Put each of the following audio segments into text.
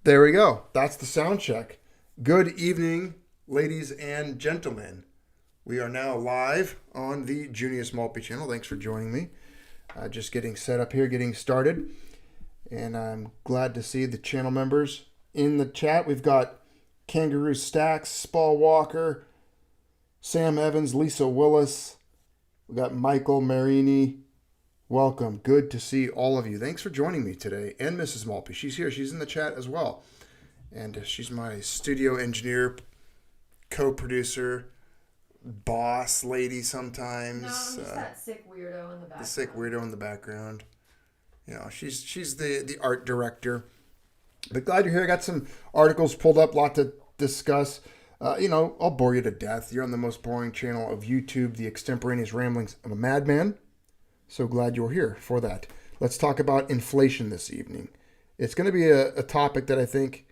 There we go. That's the sound check. Good evening, ladies and gentlemen. We are now live on the Junius Maltby channel. Thanks for joining me. Just getting set up here, getting started. And I'm glad to see the channel members in the chat. We've got Kangaroo Stacks, Spall Walker, Sam Evans, Lisa Willis. We got Michael Marini. Welcome. Good to see all of you. Thanks for joining me today. And Mrs. Maltby. She's here. She's in the chat as well. And she's my studio engineer, co-producer, boss lady sometimes. No, I'm just that sick weirdo in the background. The sick weirdo in the background. You know, she's the art director. But glad you're here. I got some articles pulled up, a lot to discuss. I'll bore you to death. You're on the most boring channel of YouTube, the extemporaneous ramblings of a madman. So glad you're here for that. Let's talk about inflation this evening. It's going to be a topic that I think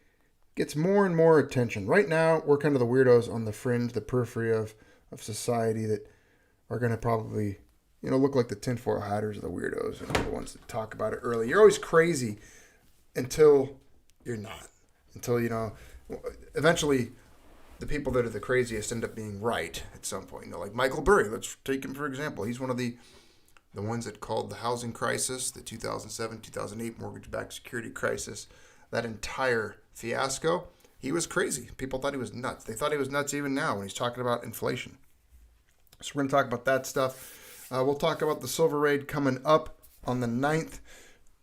gets more and more attention. Right now, we're kind of the weirdos on the fringe, the periphery of society that are going to probably, look like the tinfoil hatters of the weirdos and the ones that talk about it early. You're always crazy until you're not. Until, eventually the people that are the craziest end up being right at some point. Like Michael Burry, let's take him for example. He's one of the ones that called the housing crisis, the 2007-2008 mortgage-backed security crisis, that entire fiasco. He was crazy. People thought he was nuts. They thought he was nuts even now when he's talking about inflation. So we're going to talk about that stuff. We'll talk about the silver raid coming up on the 9th.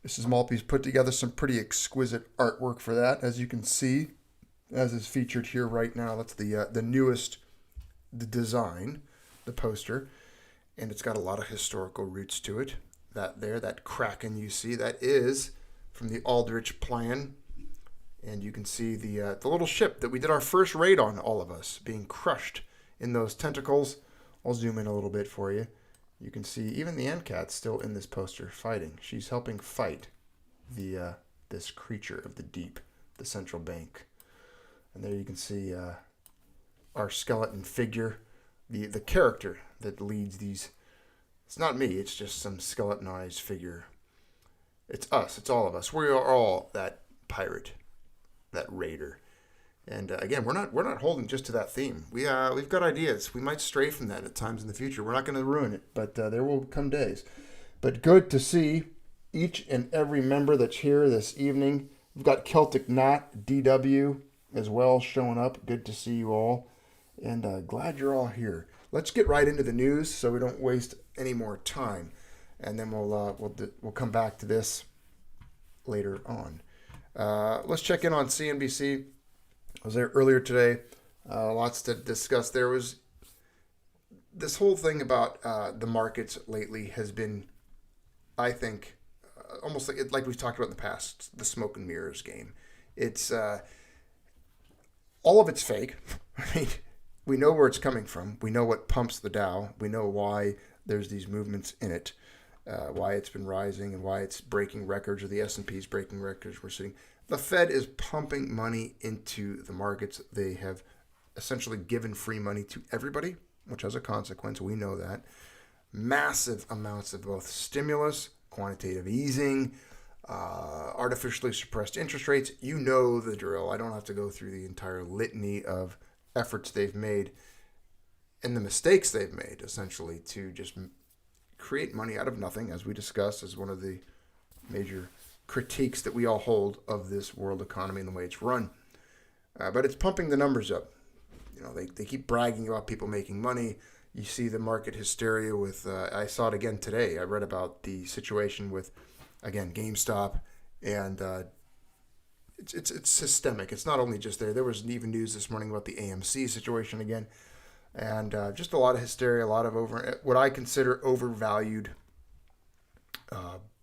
Mrs. Maltby's put together some pretty exquisite artwork for that, as you can see, as is featured here right now. That's the newest design, the poster. And it's got a lot of historical roots to it. That kraken you see, that is from the Aldrich Plan. And you can see the little ship that we did our first raid on, all of us, being crushed in those tentacles. I'll zoom in a little bit for you. You can see even the Ant-Cat's still in this poster fighting. She's helping fight this creature of the deep, the central bank. And there you can see our skeleton figure. The character that leads these, it's not me, it's just some skeletonized figure. It's us, it's all of us. We are all that pirate, that raider. And again, we're not holding just to that theme. We've got ideas. We might stray from that at times in the future. We're not going to ruin it, but there will come days. But good to see each and every member that's here this evening. We've got Celtic Knot, DW as well showing up. Good to see you all. And glad you're all here. Let's get right into the news so we don't waste any more time, and then we'll come back to this later on. Let's check in on CNBC. I was there earlier today. Lots to discuss. There was this whole thing about the markets lately has been, I think, almost like we've talked about in the past, the smoke and mirrors game. It's all of it's fake. I mean, we know where it's coming from. We know what pumps the Dow. We know why there's these movements in it, why it's been rising and why it's breaking records, or the S&P's breaking records. The Fed is pumping money into the markets. They have essentially given free money to everybody, which has a consequence. We know that. Massive amounts of both stimulus, quantitative easing, artificially suppressed interest rates. You know the drill. I don't have to go through the entire litany of efforts they've made and the mistakes they've made, essentially, to just create money out of nothing, as we discussed, as one of the major critiques that we all hold of this world economy and the way it's run. But it's pumping the numbers up. They keep bragging about people making money. You see the market hysteria with, I saw it again today. I read about the situation with, again, GameStop, and it's systemic. It's not only just there. There was even news this morning about the AMC situation again, and just a lot of hysteria, a lot of what I consider overvalued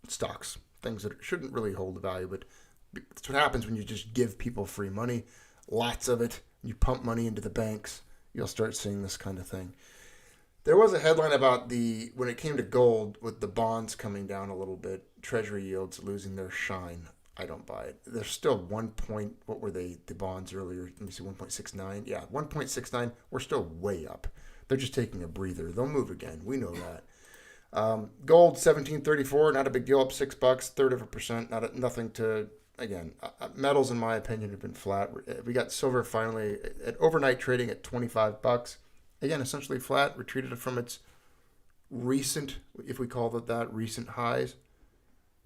stocks, things that shouldn't really hold the value, but that's what happens when you just give people free money, lots of it. You pump money into the banks, you'll start seeing this kind of thing. There was a headline about when it came to gold, with the bonds coming down a little bit, treasury yields losing their shine. I don't buy it. They're still what were they, the bonds earlier? Let me see, 1.69. Yeah, 1.69. We're still way up. They're just taking a breather. They'll move again. We know that. Gold, 1734, not a big deal, up $6, 1/3%. Nothing to again, metals, in my opinion, have been flat. We got silver finally at overnight trading at $25. Again, essentially flat, retreated from its recent, if we call it that, recent highs.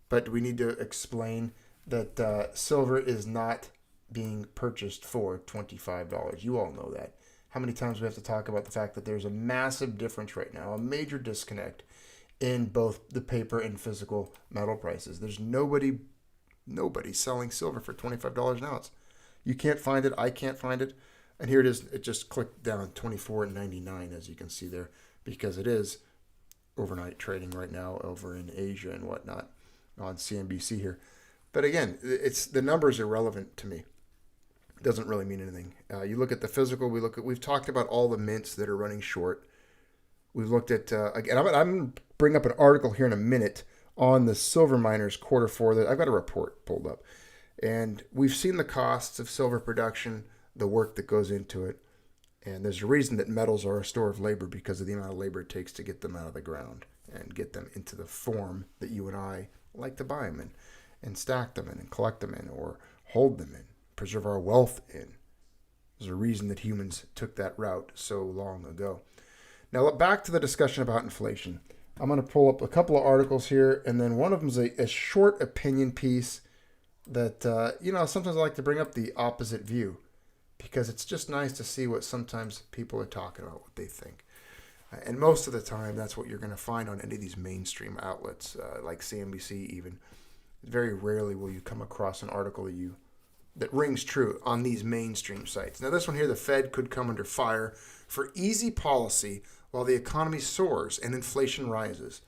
But we need to explain that silver is not being purchased for $25. You all know that. How many times we have to talk about the fact that there's a massive difference right now, a major disconnect in both the paper and physical metal prices. There's nobody selling silver for $25 an ounce. You can't find it. I can't find it. And here it is. It just clicked down $24.99, as you can see there, because it is overnight trading right now over in Asia and whatnot on CNBC here. But again, it's the numbers are irrelevant to me. It doesn't really mean anything. You look at the physical. We've talked about all the mints that are running short. We've looked at again. I'm going to bring up an article here in a minute on the silver miners Q4. That I've got a report pulled up, and we've seen the costs of silver production, the work that goes into it, and there's a reason that metals are a store of labor because of the amount of labor it takes to get them out of the ground and get them into the form that you and I like to buy them in, and stack them in, and collect them in, or hold them in, preserve our wealth in. There's a reason that humans took that route so long ago. Now, back to the discussion about inflation. I'm going to pull up a couple of articles here, and then one of them is a short opinion piece that, sometimes I like to bring up the opposite view because it's just nice to see what sometimes people are talking about, what they think. And most of the time, that's what you're going to find on any of these mainstream outlets, like CNBC even. Very rarely will you come across an article that rings true on these mainstream sites. Now, this one here, the Fed could come under fire for easy policy while the economy soars and inflation rises.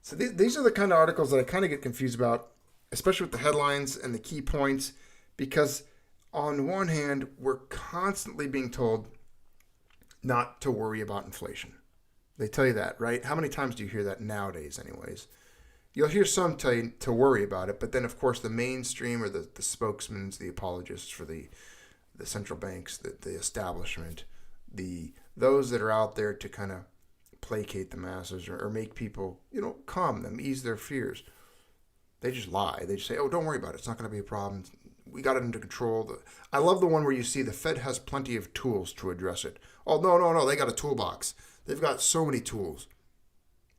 So these are the kind of articles that I kind of get confused about, especially with the headlines and the key points, because on one hand, we're constantly being told not to worry about inflation. They tell you that, right? How many times do you hear that nowadays anyways? You'll hear some tell you to worry about it, but then, of course, the mainstream or the spokesmen, the apologists for the central banks, the establishment, those that are out there to kind of placate the masses or make people, calm them, ease their fears. They just lie. They just say, oh, don't worry about it. It's not going to be a problem. We got it under control. I love the one where you see the Fed has plenty of tools to address it. Oh, no. They got a toolbox. They've got so many tools.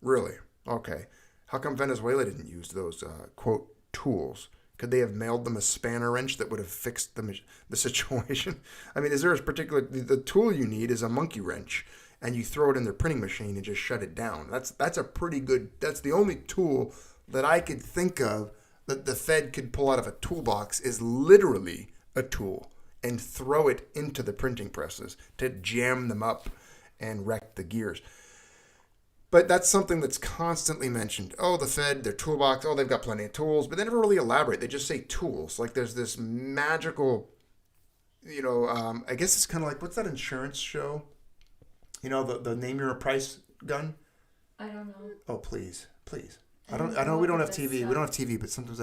Really? Okay. How come Venezuela didn't use those, quote, tools? Could they have mailed them a spanner wrench that would have fixed the situation? I mean, is there a particular... The tool you need is a monkey wrench, and you throw it in their printing machine and just shut it down. That's a pretty good... That's the only tool that I could think of that the Fed could pull out of a toolbox is literally a tool and throw it into the printing presses to jam them up and wreck the gears. But that's something that's constantly mentioned. Oh, the Fed, their toolbox, they've got plenty of tools, but they never really elaborate. They just say tools. Like there's this magical, I guess it's kind of like, what's that insurance show? The name your price gun? I don't know. Oh, please. I know we don't have TV. We don't have TV, but sometimes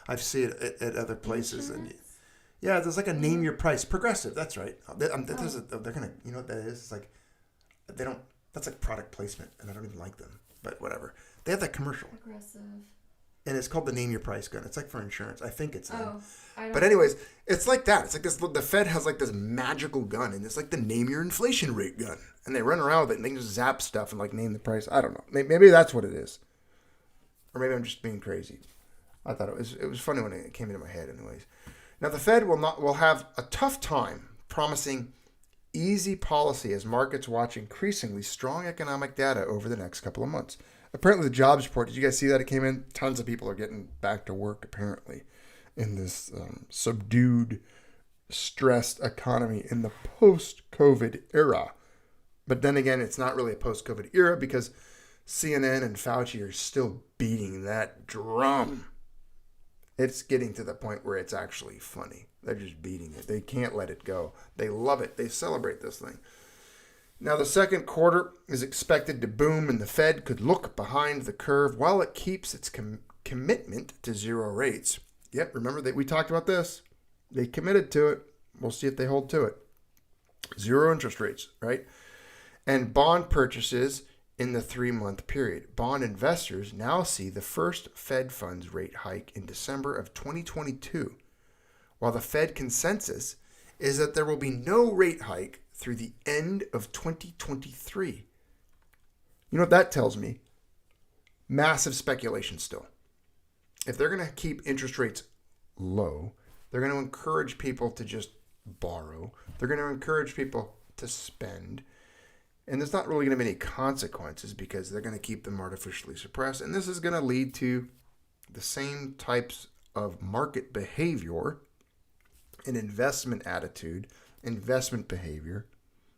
I see it at other places. And yeah, there's like a name your price. Progressive, that's right. They're going to, you know what that is? It's like, they don't. That's like product placement, and I don't even like them. But whatever. They have that commercial. Aggressive. And it's called the Name Your Price gun. It's like for insurance. I think it's them. Oh, but anyways, it's like that. It's like this. The Fed has like this magical gun, and it's like the Name Your Inflation Rate gun. And they run around with it, and they can just zap stuff and like name the price. I don't know. Maybe that's what it is. Or maybe I'm just being crazy. I thought it was funny when it came into my head anyways. Now, the Fed will have a tough time promising easy policy as markets watch increasingly strong economic data over the next couple of months. Apparently, the jobs report, did you guys see that? It came in. Tons of people are getting back to work, apparently, in this subdued, stressed economy in the post-COVID era. But then again, it's not really a post-COVID era because CNN and Fauci are still beating that drum. It's getting to the point where it's actually funny. They're just beating it. They can't let it go. They love it. They celebrate this thing. Now, the second quarter is expected to boom, and the Fed could look behind the curve while it keeps its commitment to zero rates. Yep, remember that we talked about this. They committed to it. We'll see if they hold to it. Zero interest rates, right? And bond purchases in the 3-month period. Bond investors now see the first Fed funds rate hike in December of 2022, while the Fed consensus is that there will be no rate hike through the end of 2023. You know what that tells me? Massive speculation still. If they're going to keep interest rates low, they're going to encourage people to just borrow. They're going to encourage people to spend. And there's not really going to be any consequences because they're going to keep them artificially suppressed. And this is going to lead to the same types of market behavior and investment attitude, investment behavior,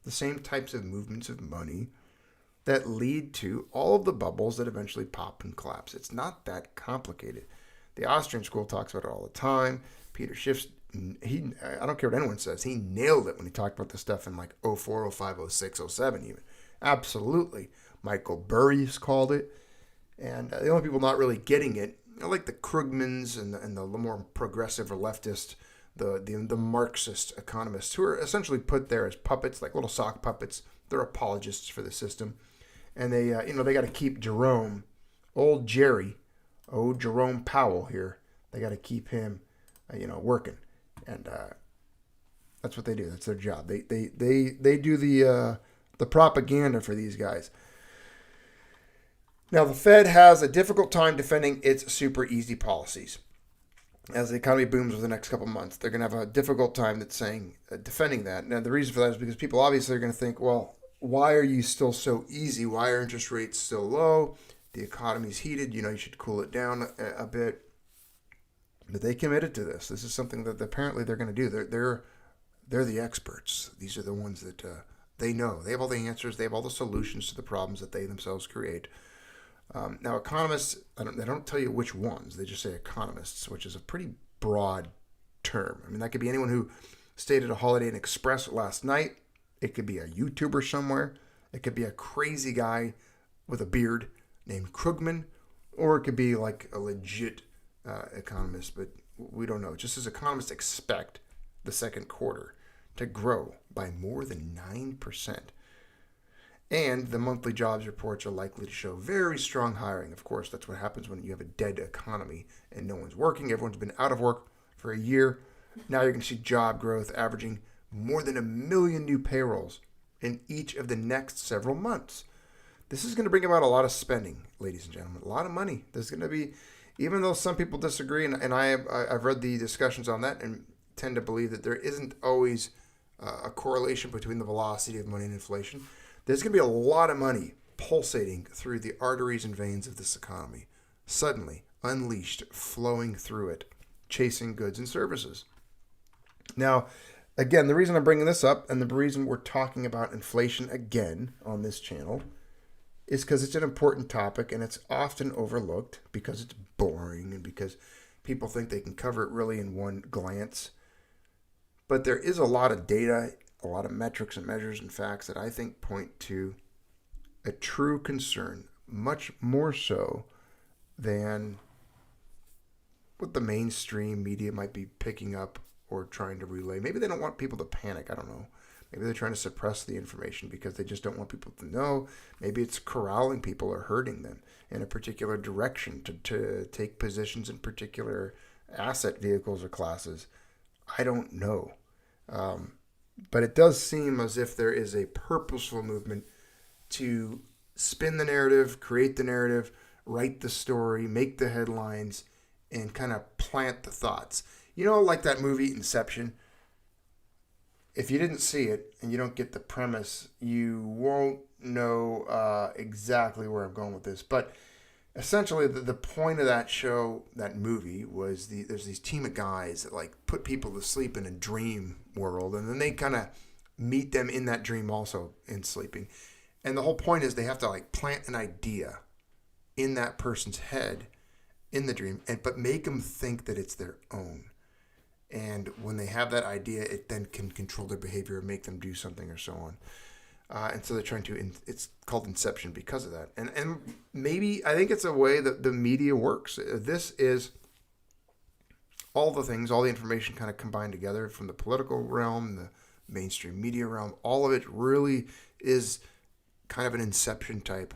the same types of movements of money that lead to all of the bubbles that eventually pop and collapse. It's not that complicated. The Austrian school talks about it all the time. Peter Schiff's, I don't care what anyone says, he nailed it when he talked about this stuff in like 04, 05, 06, 07 even. Absolutely. Michael Burry's called it. And the only people not really getting it, like the Krugmans and the more progressive or leftist, the Marxist economists who are essentially put there as puppets, like little sock puppets. They're apologists for the system. And they got to keep Jerome, old Jerome Powell here. They got to keep him, working. And that's what they do. That's their job. They do the propaganda for these guys. Now, the Fed has a difficult time defending its super easy policies. As the economy booms over the next couple months, they're going to have a difficult time defending that. Now, the reason for that is because people obviously are going to think, well, why are you still so easy? Why are interest rates still low? The economy's heated. You should cool it down a bit. But they committed to this. This is something that apparently they're going to do. They're the experts. These are the ones that they know. They have all the answers. They have all the solutions to the problems that they themselves create. Now, economists, they don't tell you which ones. They just say economists, which is a pretty broad term. I mean, that could be anyone who stayed at a Holiday Inn Express last night. It could be a YouTuber somewhere. It could be a crazy guy with a beard named Krugman. Or it could be like a legit economist, but we don't know. Just as economists expect the second quarter to grow by more than 9%. And the monthly jobs reports are likely to show very strong hiring. Of course, that's what happens when you have a dead economy and no one's working. Everyone's been out of work for a year. Now you're going to see job growth averaging more than 1 million new payrolls in each of the next several months. This is going to bring about a lot of spending, ladies and gentlemen, a lot of money. There's going to be, even though some people disagree, and I've read the discussions on that and tend to believe that there isn't always a correlation between the velocity of money and inflation. There's going to be a lot of money pulsating through the arteries and veins of this economy, suddenly unleashed, flowing through it, chasing goods and services. Now, again, the reason I'm bringing this up and the reason we're talking about inflation again on this channel is because it's an important topic and it's often overlooked because it's boring and because people think they can cover it really in one glance. But there is a lot of data, a lot of metrics and measures and facts that I think point to a true concern, much more so than what the mainstream media might be picking up or trying to relay. Maybe they don't want people to panic. I don't know. Maybe they're trying to suppress the information because they just don't want people to know. Maybe it's corralling people or herding them in a particular direction to take positions in particular asset vehicles or classes. I don't know. But it does seem as if there is a purposeful movement to spin the narrative, create the narrative, write the story, make the headlines, and kind of plant the thoughts. Like that movie Inception. If you didn't see it and you don't get the premise, you won't know exactly where I'm going with this. But essentially, the point of that show, that movie, was there's these team of guys that put people to sleep in a dream world, and then they kind of meet them in that dream also in sleeping. And the whole point is they have to plant an idea in that person's head in the dream, but make them think that it's their own. And when they have that idea, it then can control their behavior and make them do something or so on. And so they're trying to, it's called Inception because of that. And maybe, I think it's a way that the media works. This is all the things, all the information kind of combined together from the political realm, the mainstream media realm. All of it really is kind of an Inception type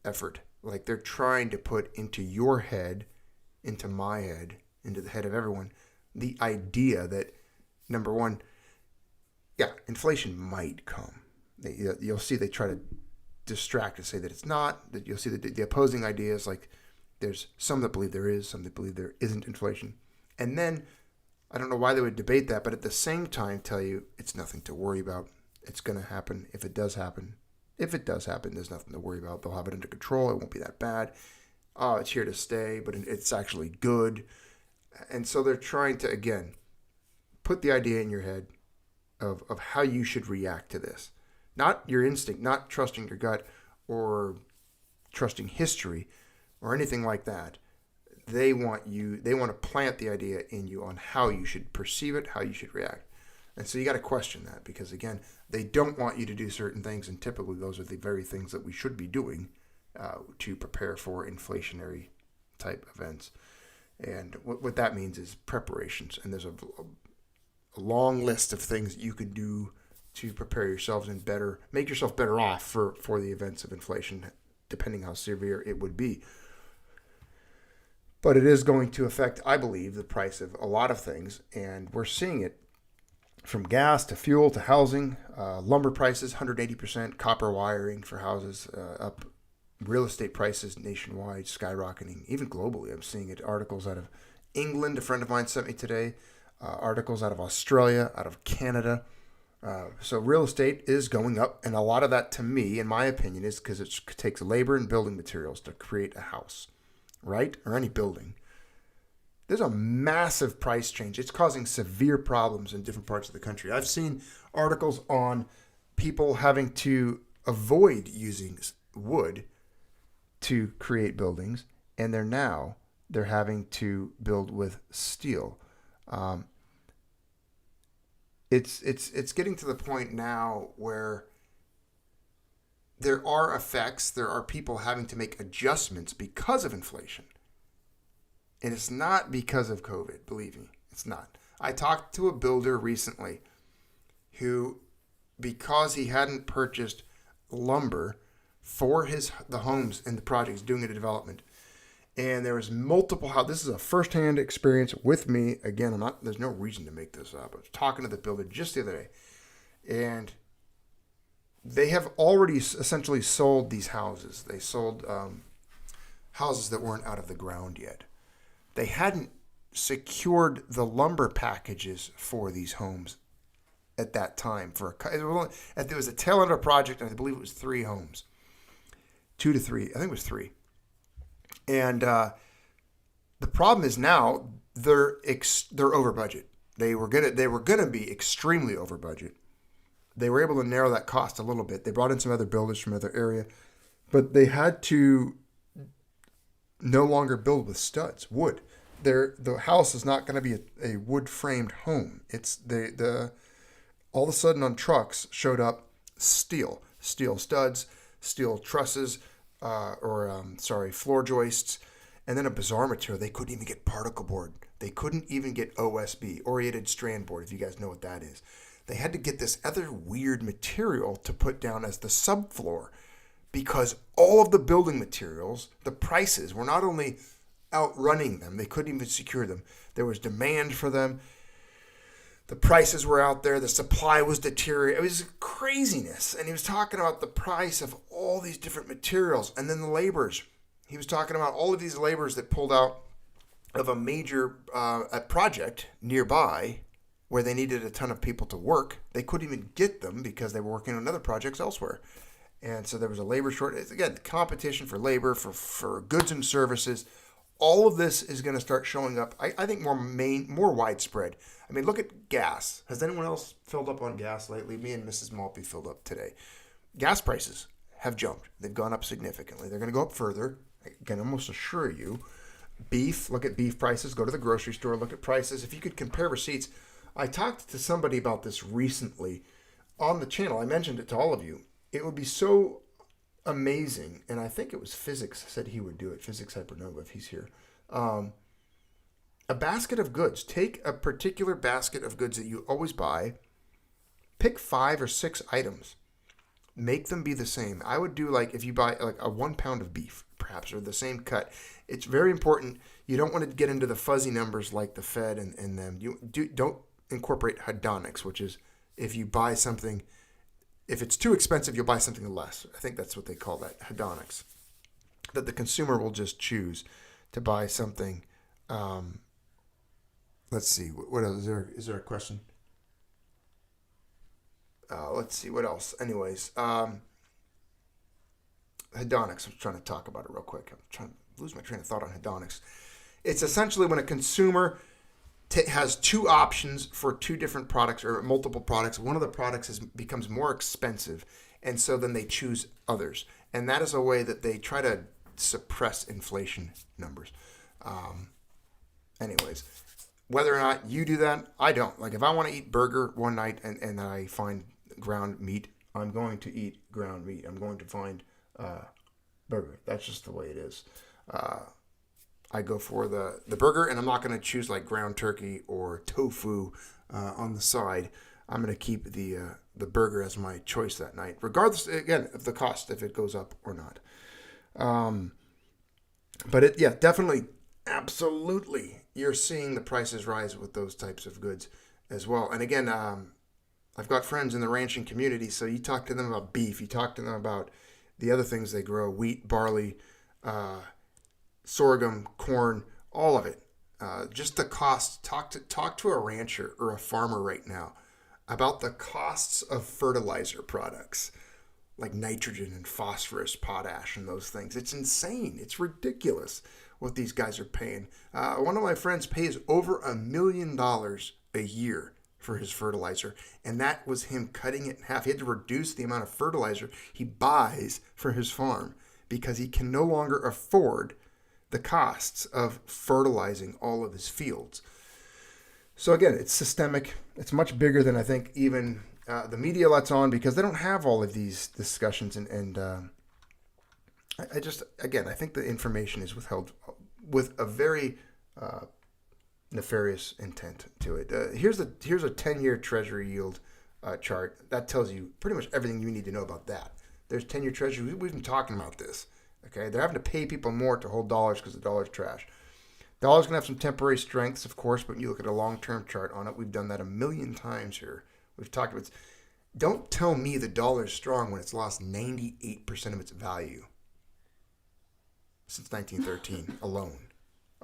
effort. Like they're trying to put into your head, into my head, into the head of everyone, the idea that, number one, yeah, inflation might come. You'll see they try to distract and say that it's not. That you'll see that the opposing ideas, like there's some that believe there is, some that believe there isn't inflation. And then I don't know why they would debate that, but at the same time tell you it's nothing to worry about. It's going to happen if it does happen. If it does happen, there's nothing to worry about. They'll have it under control. It won't be that bad. Oh, it's here to stay, but it's actually good. And so they're trying to, again, put the idea in your head of how you should react to this. Not your instinct, not trusting your gut or trusting history or anything like that. They want to plant the idea in you on how you should perceive it, how you should react. And so you got to question that because, again, they don't want you to do certain things, and typically those are the very things that we should be doing to prepare for inflationary type events. And what that means is preparations. And there's a long list of things you could do to prepare yourselves and make yourself better off for the events of inflation, depending how severe it would be. But it is going to affect, I believe, the price of a lot of things, and we're seeing it from gas to fuel to housing, lumber prices 180%, copper wiring for houses up, real estate prices nationwide skyrocketing, even globally. I'm seeing it. Articles out of England, a friend of mine sent me today, articles out of Australia, out of Canada. So real estate is going up, and a lot of that, to me, in my opinion, is because it takes labor and building materials to create a house, right? Or any building. There's a massive price change. It's causing severe problems in different parts of the country. I've seen articles on people having to avoid using wood to create buildings, and they're having to build with steel. It's getting to the point now where there are effects, there are people having to make adjustments because of inflation. And it's not because of COVID, believe me, it's not. I talked to a builder recently who, because he hadn't purchased lumber for the homes and the projects doing the development, and there was multiple houses. This is a firsthand experience with me. Again, there's no reason to make this up. I was talking to the builder just the other day, and they have already essentially sold these houses. They sold houses that weren't out of the ground yet. They hadn't secured the lumber packages for these homes at that time. It was a tail end of a project, and I believe it was 3 homes. 2 to 3. I think it was 3. And the problem is now they're over budget. They were gonna be extremely over budget. They were able to narrow that cost a little bit. They brought in some other builders from another area, but they had to no longer build with studs, wood. The house is not going to be a wood framed home. It's all of a sudden on trucks showed up steel studs, steel trusses, floor joists, and then a bizarre material. They couldn't even get particle board. They couldn't even get OSB, oriented strand board, if you guys know what that is. They had to get this other weird material to put down as the subfloor, because all of the building materials, the prices were not only outrunning them, they couldn't even secure them. There was demand for them. The prices were out there. The supply was deteriorating. It was craziness. And he was talking about the price of all these different materials. And then the laborers. He was talking about all of these laborers that pulled out of a major a project nearby where they needed a ton of people to work. They couldn't even get them because they were working on other projects elsewhere. And so there was a labor shortage. Again, the competition for labor, for goods and services, all of this is going to start showing up, I think, more widespread. I mean, look at gas. Has anyone else filled up on gas lately? Me and Mrs. Maltby filled up today. Gas prices have jumped. They've gone up significantly. They're going to go up further. I can almost assure you. Beef, look at beef prices. Go to the grocery store, look at prices. If you could compare receipts. I talked to somebody about this recently on the channel. I mentioned it to all of you. It would be so amazing, and I think it was Physics said he would do it. Physics Hypernova, if he's here. A basket of goods. Take a particular basket of goods that you always buy. Pick 5 or 6 items. make them be the same. I would do like if you buy like a 1 pound of beef, perhaps, or the same cut. It's very important. You don't want to get into the fuzzy numbers like the Fed and them. Don't incorporate hedonics, which is if you buy something, if it's too expensive, you'll buy something less. I think that's what they call that, hedonics. That the consumer will just choose to buy something. Let's see. What else? Is there a question? Let's see. What else? Anyways, hedonics. I'm trying to talk about it real quick. I'm trying to lose my train of thought on hedonics. It's essentially when a consumer has two options for two different products or multiple products. One of the products becomes more expensive, and so then they choose others. And that is a way that they try to suppress inflation numbers. Anyways, whether or not you do that, I don't. Like if I want to eat burger one night and I find ground meat, I'm going to eat ground meat. I'm going to find burger. That's just the way it is. I go for the burger, and I'm not going to choose like ground turkey or tofu on the side. I'm going to keep the burger as my choice that night, regardless, again, of the cost, if it goes up or not. But definitely, absolutely, you're seeing the prices rise with those types of goods as well. And again, I've got friends in the ranching community, so you talk to them about beef, you talk to them about the other things they grow, wheat, barley, sorghum, corn, all of it. Just the cost. Talk to a rancher or a farmer right now about the costs of fertilizer products like nitrogen and phosphorus, potash, and those things. It's insane. It's ridiculous what these guys are paying. One of my friends pays over $1 million a year for his fertilizer, and that was him cutting it in half. He had to reduce the amount of fertilizer he buys for his farm because he can no longer afford the costs of fertilizing all of his fields. So again, it's systemic. It's much bigger than I think even the media lets on, because they don't have all of these discussions. And I think the information is withheld with a very nefarious intent to it. Here's a 10-year Treasury yield chart that tells you pretty much everything you need to know about that. There's 10-year Treasury. We've been talking about this. Okay, they're having to pay people more to hold dollars because the dollar's trash. Dollar's going to have some temporary strengths, of course, but you look at a long-term chart on it. We've done that 1 million times here. We've talked about it. Don't tell me the dollar's strong when it's lost 98% of its value since 1913 alone.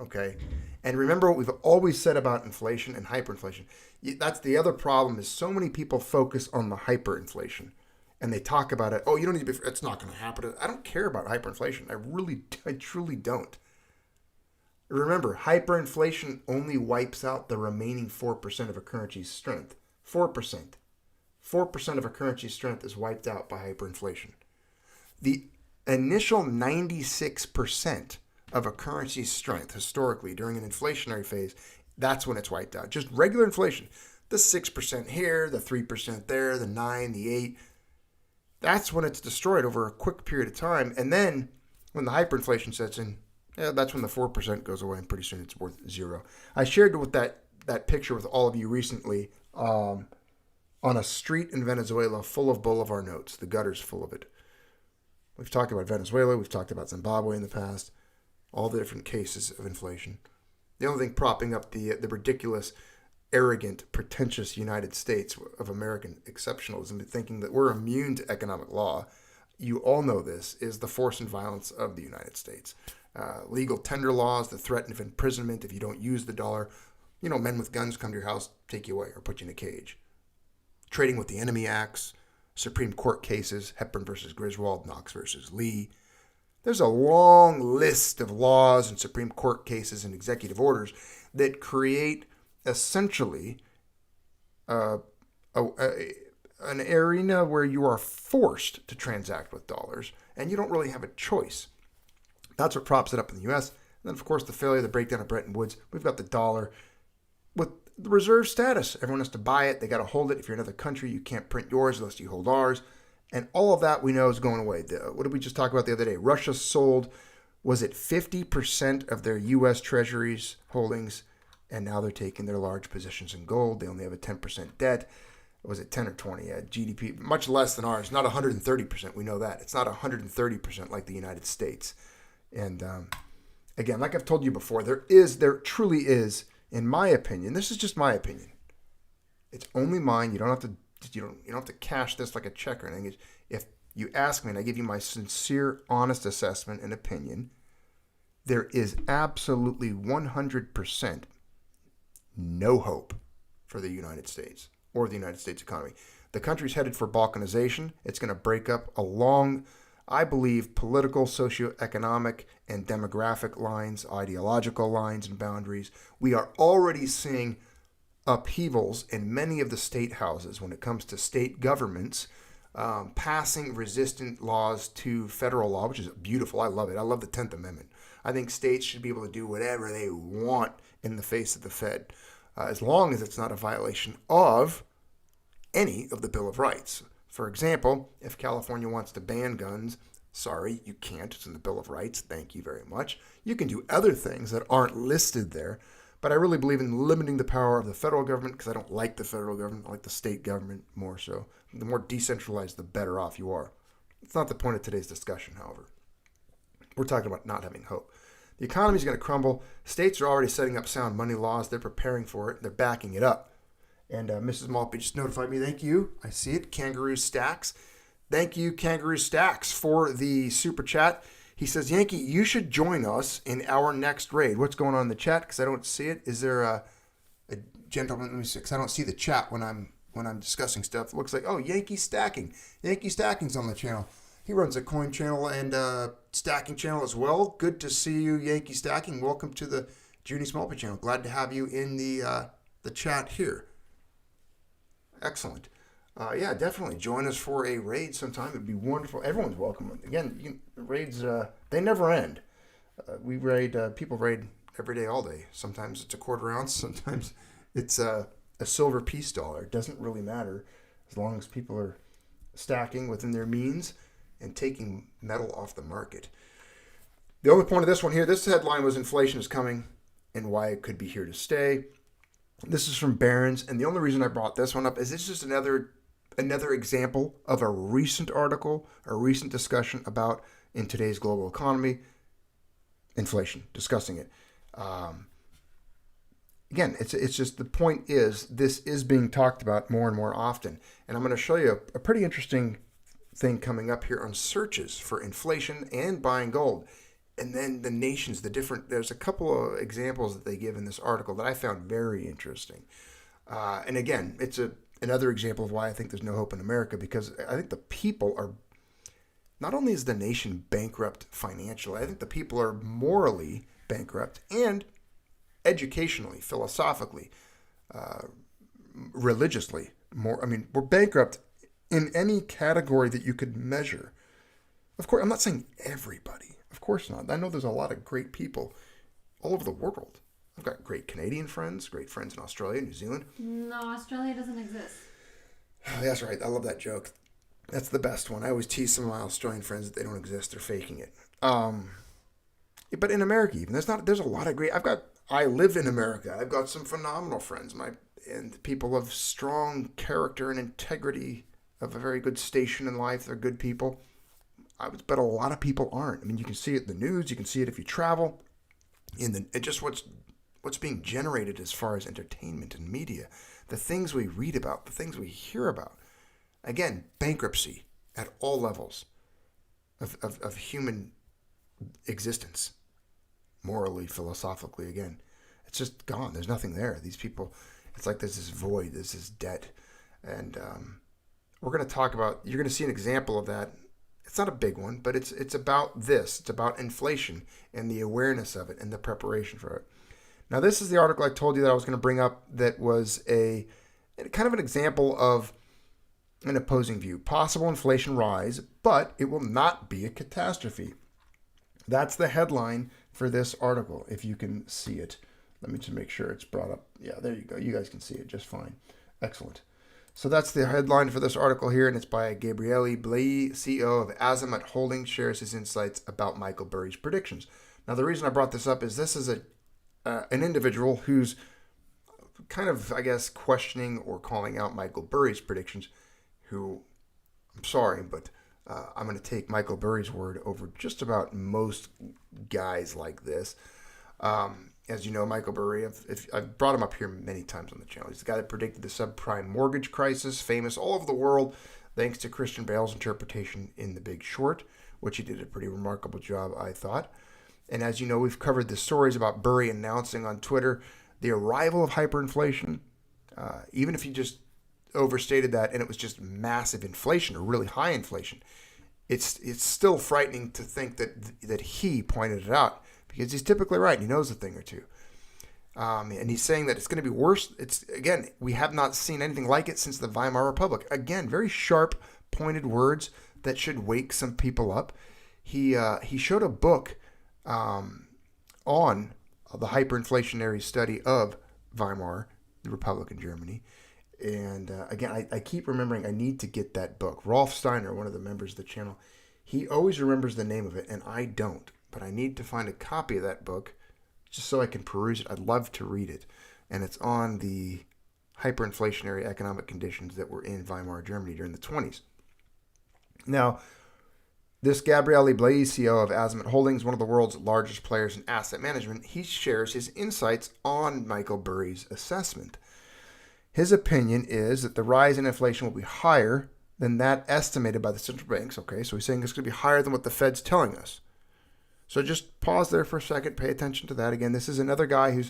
Okay? And remember what we've always said about inflation and hyperinflation. That's the other problem, is so many people focus on the hyperinflation. And they talk about it. Oh, you don't need to be. It's not going to happen. I don't care about hyperinflation. I truly don't. Remember, hyperinflation only wipes out the remaining 4% of a currency's strength. 4%. 4% of a currency's strength is wiped out by hyperinflation. The initial 96% of a currency's strength, historically, during an inflationary phase, that's when it's wiped out. Just regular inflation. The 6% here, the 3% there, the 9, the 8. That's when it's destroyed over a quick period of time. And then when the hyperinflation sets in, that's when the 4% goes away, and pretty soon it's worth zero. I shared with that picture with all of you recently on a street in Venezuela full of Bolivar notes, the gutters full of it. We've talked about Venezuela. We've talked about Zimbabwe in the past, all the different cases of inflation. The only thing propping up the ridiculous, arrogant, pretentious United States of American exceptionalism, thinking that we're immune to economic law, you all know this, is the force and violence of the United States. Legal tender laws, the threat of imprisonment if you don't use the dollar. Men with guns come to your house, take you away, or put you in a cage. Trading with the Enemy Acts, Supreme Court cases, Hepburn versus Griswold, Knox versus Lee. There's a long list of laws and Supreme Court cases and executive orders that create essentially an arena where you are forced to transact with dollars, and you don't really have a choice. That's what props it up in the U.S. And then, of course, the failure, the breakdown of Bretton Woods. We've got the dollar with the reserve status. Everyone has to buy it. They got to hold it. If you're in another country, you can't print yours unless you hold ours. And all of that we know is going away. What did we just talk about the other day? Russia sold, was it 50% of their U.S. Treasuries holdings? And now they're taking their large positions in gold. They only have a 10% debt. was it 10 or 20? Yeah, GDP, much less than ours. Not 130%. We know that. It's not 130% like the United States. And again, like I've told you before, there truly is, in my opinion, this is just my opinion. It's only mine. You don't have to cash this like a check or anything. If you ask me and I give you my sincere, honest assessment and opinion, there is absolutely 100% no hope for the United States or the United States economy. The country's headed for balkanization. It's going to break up along, I believe, political, socioeconomic, and demographic lines, ideological lines and boundaries. We are already seeing upheavals in many of the state houses when it comes to state governments passing resistant laws to federal law, which is beautiful. I love it. I love the 10th Amendment. I think states should be able to do whatever they want in the face of the Fed, as long as it's not a violation of any of the Bill of Rights. For example, if California wants to ban guns, sorry, you can't. It's in the Bill of Rights. Thank you very much. You can do other things that aren't listed there. But I really believe in limiting the power of the federal government because I don't like the federal government. I like the state government more so. The more decentralized, the better off you are. It's not the point of today's discussion, however. We're talking about not having hope. The economy is going to crumble. States are already setting up sound money laws. They're preparing for it. They're backing it up. And Mrs. Maltby just notified me. Thank you. I see it. Kangaroo Stacks. Thank you, Kangaroo Stacks, for the super chat. He says, Yankee, you should join us in our next raid. What's going on in the chat? Because I don't see it. Is there a gentleman? Let me see. Because I don't see the chat when I'm discussing stuff. It looks like, oh, Yankee Stacking. Yankee Stacking's on the channel. He runs a coin channel and stacking channel as well. Good to see you, Yankee Stacking. Welcome to the Junius Maltby channel. Glad to have you in the chat here. Excellent. Yeah, definitely join us for a raid sometime. It'd be wonderful. Everyone's welcome. Again, raids, they never end. We raid, people raid every day, all day. Sometimes it's a quarter ounce. Sometimes it's a silver peace dollar. It doesn't really matter as long as people are stacking within their means and taking metal off the market. The only point of this one here, this headline was inflation is coming and why it could be here to stay. This is from Barron's, and the only reason I brought this one up is it's just another example of a recent article, a recent discussion about, in today's global economy, inflation, discussing it. Again, it's just the point is this is being talked about more and more often. And I'm going to show you a pretty interesting thing coming up here on searches for inflation and buying gold. And then the nations, there's a couple of examples that they give in this article that I found very interesting. And again, it's another example of why I think there's no hope in America, because I think the people are, not only is the nation bankrupt financially, I think the people are morally bankrupt and educationally, philosophically, religiously. We're bankrupt in any category that you could measure. Of course, I'm not saying everybody. Of course not. I know there's a lot of great people all over the world. I've got great Canadian friends, great friends in Australia, New Zealand. No, Australia doesn't exist. That's right. I love that joke. That's the best one. I always tease some of my Australian friends that they don't exist. They're faking it. But in America, even there's a lot of great. I live in America. I've got some phenomenal friends. And people of strong character and integrity, of a very good station in life. They're good people. But a lot of people aren't. You can see it in the news. You can see it if you travel. Just what's being generated as far as entertainment and media, the things we read about, the things we hear about. Again, bankruptcy at all levels of human existence, morally, philosophically. Again, it's just gone. There's nothing there. These people, it's like there's this void, there's this debt, and we're going to talk about. You're going to see an example of that. It's not a big one, but it's about this. It's about inflation and the awareness of it and the preparation for it. Now, this is the article I told you that I was going to bring up that was a kind of an example of an opposing view. Possible inflation rise, but it will not be a catastrophe. That's the headline for this article, if you can see it. Let me just make sure it's brought up. Yeah, there you go. You guys can see it just fine. Excellent. So that's the headline for this article here, and it's by Gabriele Blei, CEO of Azimuth Holdings, shares his insights about Michael Burry's predictions. Now, the reason I brought this up is this is an individual who's kind of, I guess, questioning or calling out Michael Burry's predictions, who, I'm sorry, but I'm going to take Michael Burry's word over just about most guys like this. As you know, Michael Burry, I've brought him up here many times on the channel. He's the guy that predicted the subprime mortgage crisis, famous all over the world, thanks to Christian Bale's interpretation in The Big Short, which he did a pretty remarkable job, I thought. And as you know, we've covered the stories about Burry announcing on Twitter the arrival of hyperinflation. Even if he just overstated that and it was just massive inflation or really high inflation, it's still frightening to think that he pointed it out, because he's typically right and he knows a thing or two. And he's saying that it's going to be worse. Again, we have not seen anything like it since the Weimar Republic. Again, very sharp, pointed words that should wake some people up. He showed a book on the hyperinflationary study of Weimar, the Republic in Germany. And again, I keep remembering I need to get that book. Rolf Steiner, one of the members of the channel, he always remembers the name of it, and I don't. But I need to find a copy of that book just so I can peruse it. I'd love to read it. And it's on the hyperinflationary economic conditions that were in Weimar Germany during the 20s. Now, this Gabriele Blei, CEO of Azimut Holdings, one of the world's largest players in asset management, he shares his insights on Michael Burry's assessment. His opinion is that the rise in inflation will be higher than that estimated by the central banks. Okay, so he's saying it's going to be higher than what the Fed's telling us. So just pause there for a second, pay attention to that. Again, this is another guy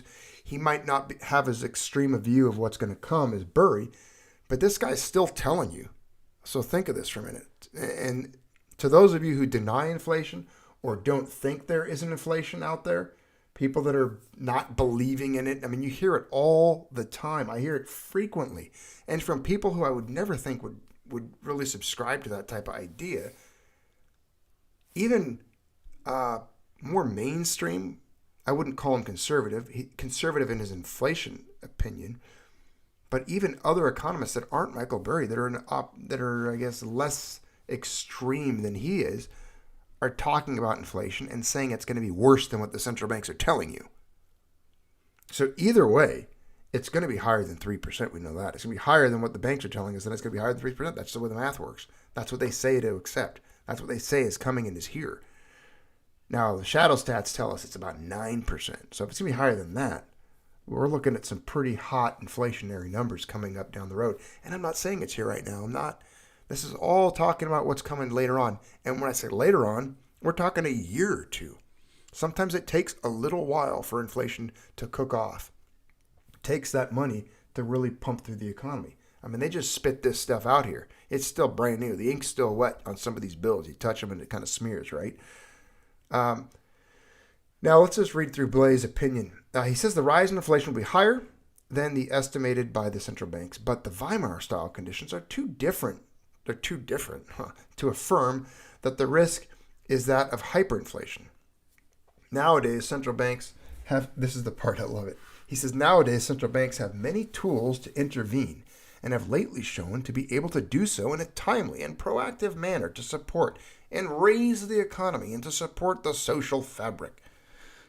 he might not have as extreme a view of what's going to come as Burry, but this guy's still telling you. So think of this for a minute. And to those of you who deny inflation or don't think there is an inflation out there, people that are not believing in it, I mean, you hear it all the time. I hear it frequently. And from people who I would never think would really subscribe to that type of idea. Even more mainstream, I wouldn't call him conservative. Conservative in his inflation opinion, but even other economists that aren't Michael Burry, that are I guess less extreme than he is, are talking about inflation and saying it's going to be worse than what the central banks are telling you. So either way, it's going to be higher than 3%. We know that. It's going to be higher than what the banks are telling us, and it's going to be higher than 3%. That's the way the math works. That's what they say to accept. That's what they say is coming and is here. Now, the shadow stats tell us it's about 9%. So if it's going to be higher than that, we're looking at some pretty hot inflationary numbers coming up down the road. And I'm not saying it's here right now. I'm not. This is all talking about what's coming later on. And when I say later on, we're talking a year or two. Sometimes it takes a little while for inflation to cook off. It takes that money to really pump through the economy. I mean, they just spit this stuff out here. It's still brand new. The ink's still wet on some of these bills. You touch them and it kind of smears, right? Now, let's just read through Blay's opinion. He says the rise in inflation will be higher than the estimated by the central banks, but the Weimar-style conditions are too different. They're too different to affirm that the risk is that of hyperinflation. Nowadays, central banks have, this is the part I love it. He says, nowadays, central banks have many tools to intervene and have lately shown to be able to do so in a timely and proactive manner to support and raise the economy and to support the social fabric.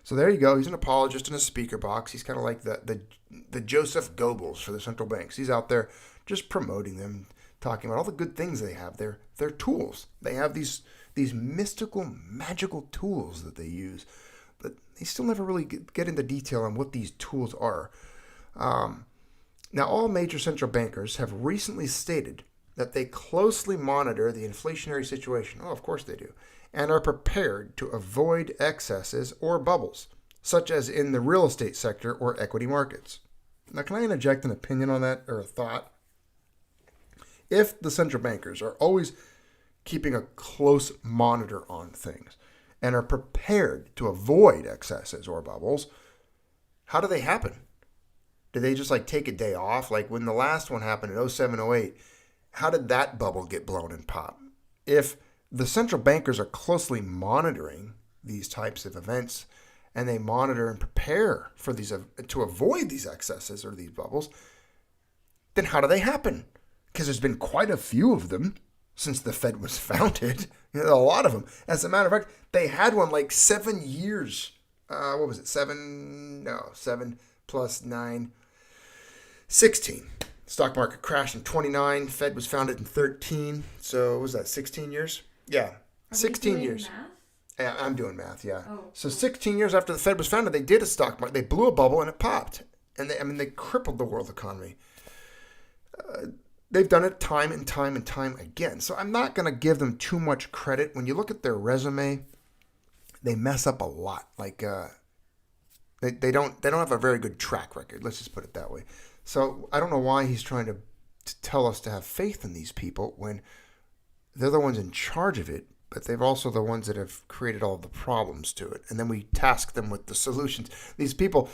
So there you go. He's an apologist in a speaker box. He's kind of like the Joseph Goebbels for the central banks. He's out there just promoting them, talking about all the good things they have. They're tools. They have these mystical, magical tools that they use. But they still never really get into detail on what these tools are. Now, all major central bankers have recently stated that they closely monitor the inflationary situation. Oh, of course they do. And are prepared to avoid excesses or bubbles, such as in the real estate sector or equity markets. Now, can I interject an opinion on that, or a thought? If the central bankers are always keeping a close monitor on things and are prepared to avoid excesses or bubbles, how do they happen? Do they just take a day off? Like when the last one happened in 07, 08, how did that bubble get blown and pop? If the central bankers are closely monitoring these types of events and they monitor and prepare for these to avoid these excesses or these bubbles, then how do they happen? Because there's been quite a few of them since the Fed was founded. A lot of them. As a matter of fact, they had one 7 years. What was it? 7 plus 9. 16. Stock market crashed in 29. Fed was founded in 13. So what was that, 16 years? Yeah, 16 years. Math? Yeah, I'm doing math, yeah. Oh. So 16 years after the Fed was founded, they did a stock market. They blew a bubble and it popped. And they crippled the world economy. They've done it time and time and time again. So I'm not going to give them too much credit. When you look at their resume, they mess up a lot. Like they don't have a very good track record. Let's just put it that way. So I don't know why he's trying to tell us to have faith in these people when they're the ones in charge of it, but they're also the ones that have created all the problems to it. And then we task them with the solutions. These people,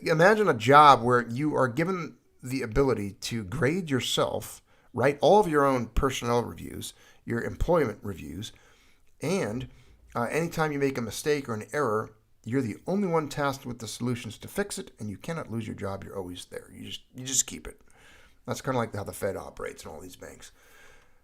imagine a job where you are given the ability to grade yourself, write all of your own personnel reviews, your employment reviews, and anytime you make a mistake or an error, you're the only one tasked with the solutions to fix it, and you cannot lose your job. You're always there. You just keep it. That's kind of like how the Fed operates in all these banks.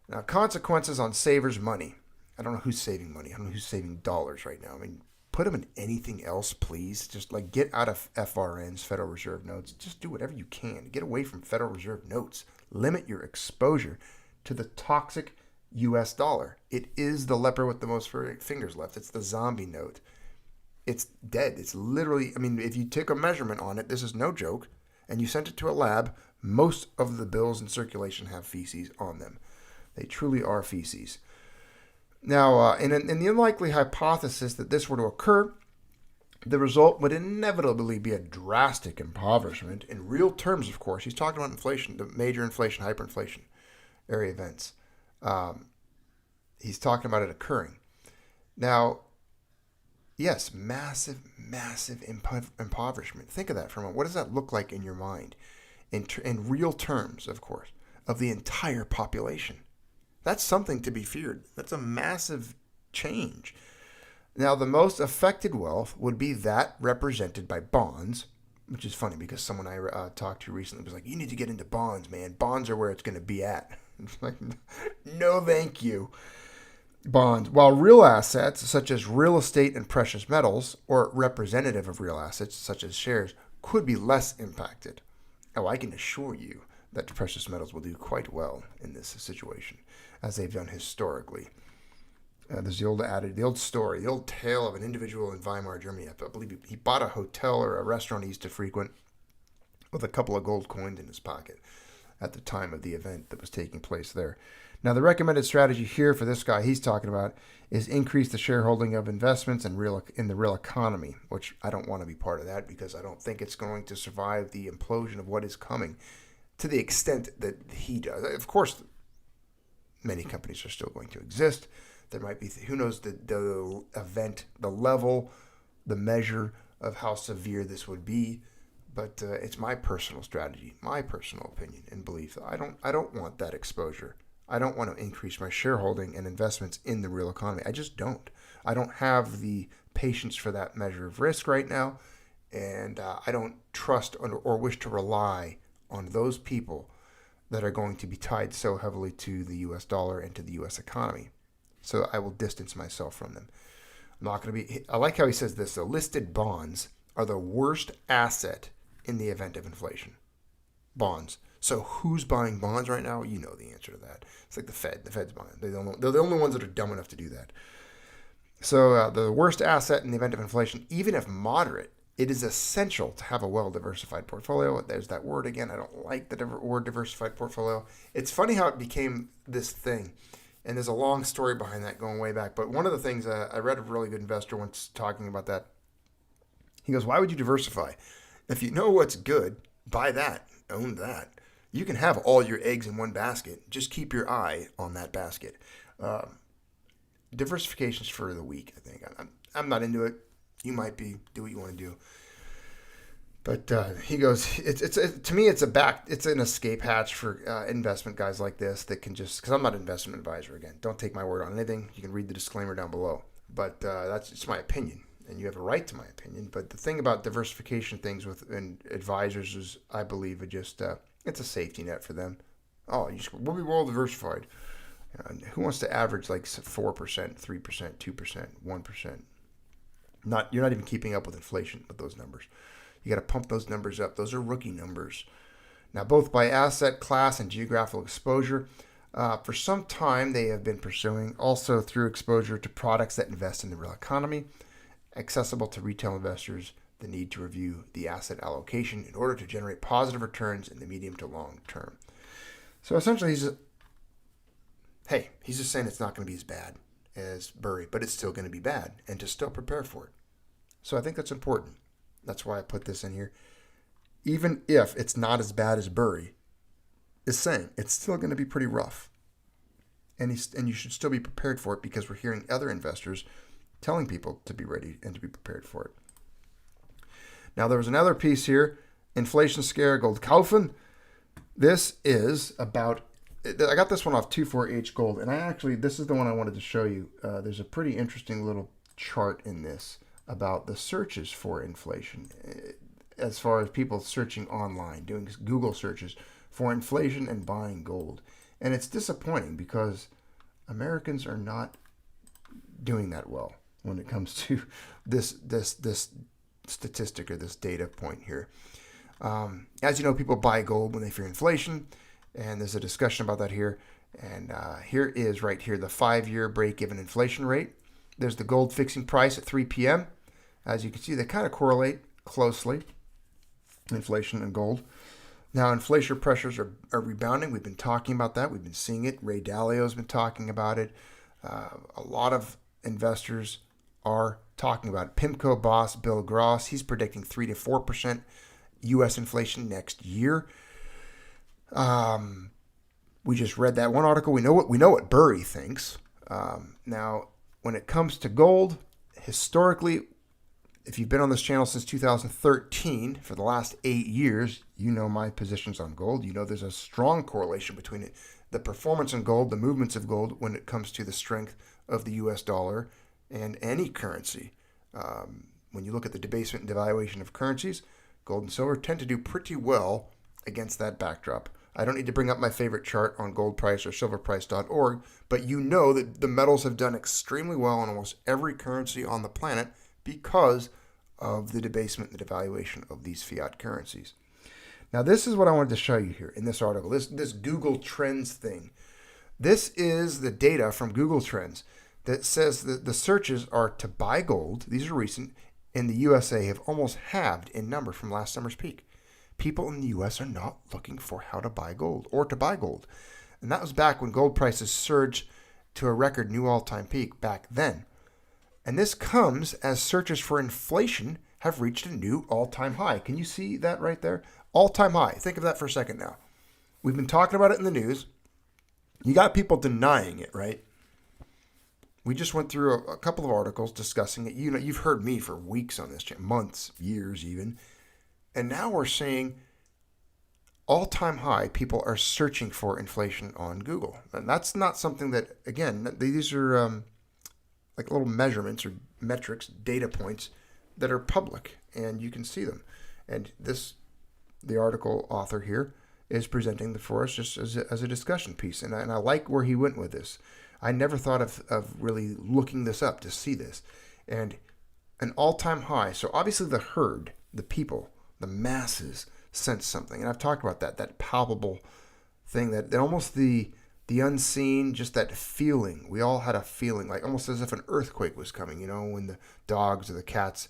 Now, consequences on savers' money. I don't know who's saving money. I don't know who's saving dollars right now. I mean, put them in anything else, please. Just like get out of FRNs, Federal Reserve Notes. Just do whatever you can. Get away from Federal Reserve Notes. Limit your exposure to the toxic U.S. dollar. It is the leper with the most fingers left. It's the zombie note. It's dead. It's literally, I mean, if you take a measurement on it, this is no joke, and you sent it to a lab, most of the bills in circulation have feces on them. They truly are feces. Now, in the unlikely hypothesis that this were to occur, the result would inevitably be a drastic impoverishment. In real terms, of course, he's talking about inflation, the major inflation, hyperinflation area events. He's talking about it occurring. Now, yes, massive impoverishment. Think of that for a moment. What does that look like in your mind? In real terms, of course, of the entire population. That's something to be feared. That's a massive change. Now, the most affected wealth would be that represented by bonds, which is funny because someone I talked to recently was like, you need to get into bonds, man. Bonds are where it's going to be at. It's like, no, thank you. Bonds. While real assets, such as real estate and precious metals, or representative of real assets, such as shares, could be less impacted. Oh, I can assure you that precious metals will do quite well in this situation, as they've done historically. There's the old story, the old tale of an individual in Weimar, Germany. I believe he bought a hotel or a restaurant he used to frequent with a couple of gold coins in his pocket at the time of the event that was taking place there. Now, the recommended strategy here for this guy he's talking about is increase the shareholding of investments in the real economy, which I don't want to be part of that because I don't think it's going to survive the implosion of what is coming to the extent that he does. Of course, many companies are still going to exist. There might be, who knows, the event, the level, the measure of how severe this would be. But it's my personal strategy, my personal opinion and belief. I don't want that exposure. I don't want to increase my shareholding and investments in the real economy. I just don't. I don't have the patience for that measure of risk right now. And I don't trust or wish to rely on those people that are going to be tied so heavily to the U.S. dollar and to the U.S. economy. So I will distance myself from them. I'm not going to be. I like how he says this. The listed bonds are the worst asset in the event of inflation. Bonds. So who's buying bonds right now? You know the answer to that. It's like the Fed. The Fed's buying. They're the only ones that are dumb enough to do that. So the worst asset in the event of inflation, even if moderate, it is essential to have a well-diversified portfolio. There's that word again. I don't like the word diversified portfolio. It's funny how it became this thing. And there's a long story behind that going way back. But one of the things I read a really good investor once talking about that. He goes, why would you diversify? If you know what's good, buy that, own that. You can have all your eggs in one basket. Just keep your eye on that basket. Diversification's for the weak, I think. I'm not into it. You might be. Do what you want to do. But he goes, to me, it's an escape hatch for investment guys like this that can just, because I'm not an investment advisor again. Don't take my word on anything. You can read the disclaimer down below. But that's just my opinion, and you have a right to my opinion. But the thing about diversification things with advisors is, I believe, it's a safety net for them. Oh, we'll be well diversified. Who wants to average like 4%, 3%, 2%, 1%? You're not even keeping up with inflation with those numbers. You got to pump those numbers up. Those are rookie numbers. Now, both by asset class and geographical exposure, for some time they have been pursuing, also through exposure to products that invest in the real economy, accessible to retail investors, the need to review the asset allocation in order to generate positive returns in the medium to long term. So essentially, he's just saying it's not going to be as bad as Burry, but it's still going to be bad, and to still prepare for it. So I think that's important. That's why I put this in here. Even if it's not as bad as Burry is saying, it's still going to be pretty rough. And you should still be prepared for it, because we're hearing other investors telling people to be ready and to be prepared for it. Now, there was another piece here, inflation scare, gold kaufen. This is about, I got this one off 24H Gold, and this is the one I wanted to show you. There's a pretty interesting little chart in this about the searches for inflation, as far as people searching online, doing Google searches for inflation and buying gold. And it's disappointing, because Americans are not doing that well when it comes to this statistic, or this data point here. As you know, people buy gold when they fear inflation, and there's a discussion about that here. And here is right here the 5-year break-even inflation rate. There's the gold fixing price at 3 p.m. As you can see, they kind of correlate closely, inflation and gold. Now, inflation pressures are rebounding. We've been talking about that. We've been seeing it. Ray Dalio's been talking about it. A lot of investors are talking about it. PIMCO boss Bill Gross, he's predicting 3 to 4% U.S. inflation next year. We just read that one article. We know what Burry thinks. Now, when it comes to gold, historically, if you've been on this channel since 2013, for the last 8 years, you know my positions on gold. You know there's a strong correlation between it, the performance in gold, the movements of gold, when it comes to the strength of the U.S. dollar and any currency. When you look at the debasement and devaluation of currencies, gold and silver tend to do pretty well against that backdrop. I don't need to bring up my favorite chart on gold price or silverprice.org, but you know that the metals have done extremely well in almost every currency on the planet because of the debasement and the devaluation of these fiat currencies. Now, this is what I wanted to show you here in this article, this Google Trends thing. This is the data from Google Trends that says that the searches are to buy gold. These are recent. In the USA have almost halved in number from last summer's peak. People in the U.S. are not looking for how to buy gold or to buy gold. And that was back when gold prices surged to a record new all-time peak back then. And this comes as searches for inflation have reached a new all-time high. Can you see that right there? All-time high. Think of that for a second now. We've been talking about it in the news. You got people denying it, right? We just went through a couple of articles discussing it. You know, you've heard me for weeks on this, months, years even. And now we're seeing all-time high. People are searching for inflation on Google. And that's not something that, again, these are like little measurements or metrics, data points that are public, and you can see them. And the article author here is presenting for us just as a discussion piece. And I like where he went with this. I never thought of really looking this up to see this. And an all-time high. So obviously the herd, the people, the masses sense something. And I've talked about that palpable thing, that almost the unseen, just that feeling. We all had a feeling, like almost as if an earthquake was coming, you know, when the dogs or the cats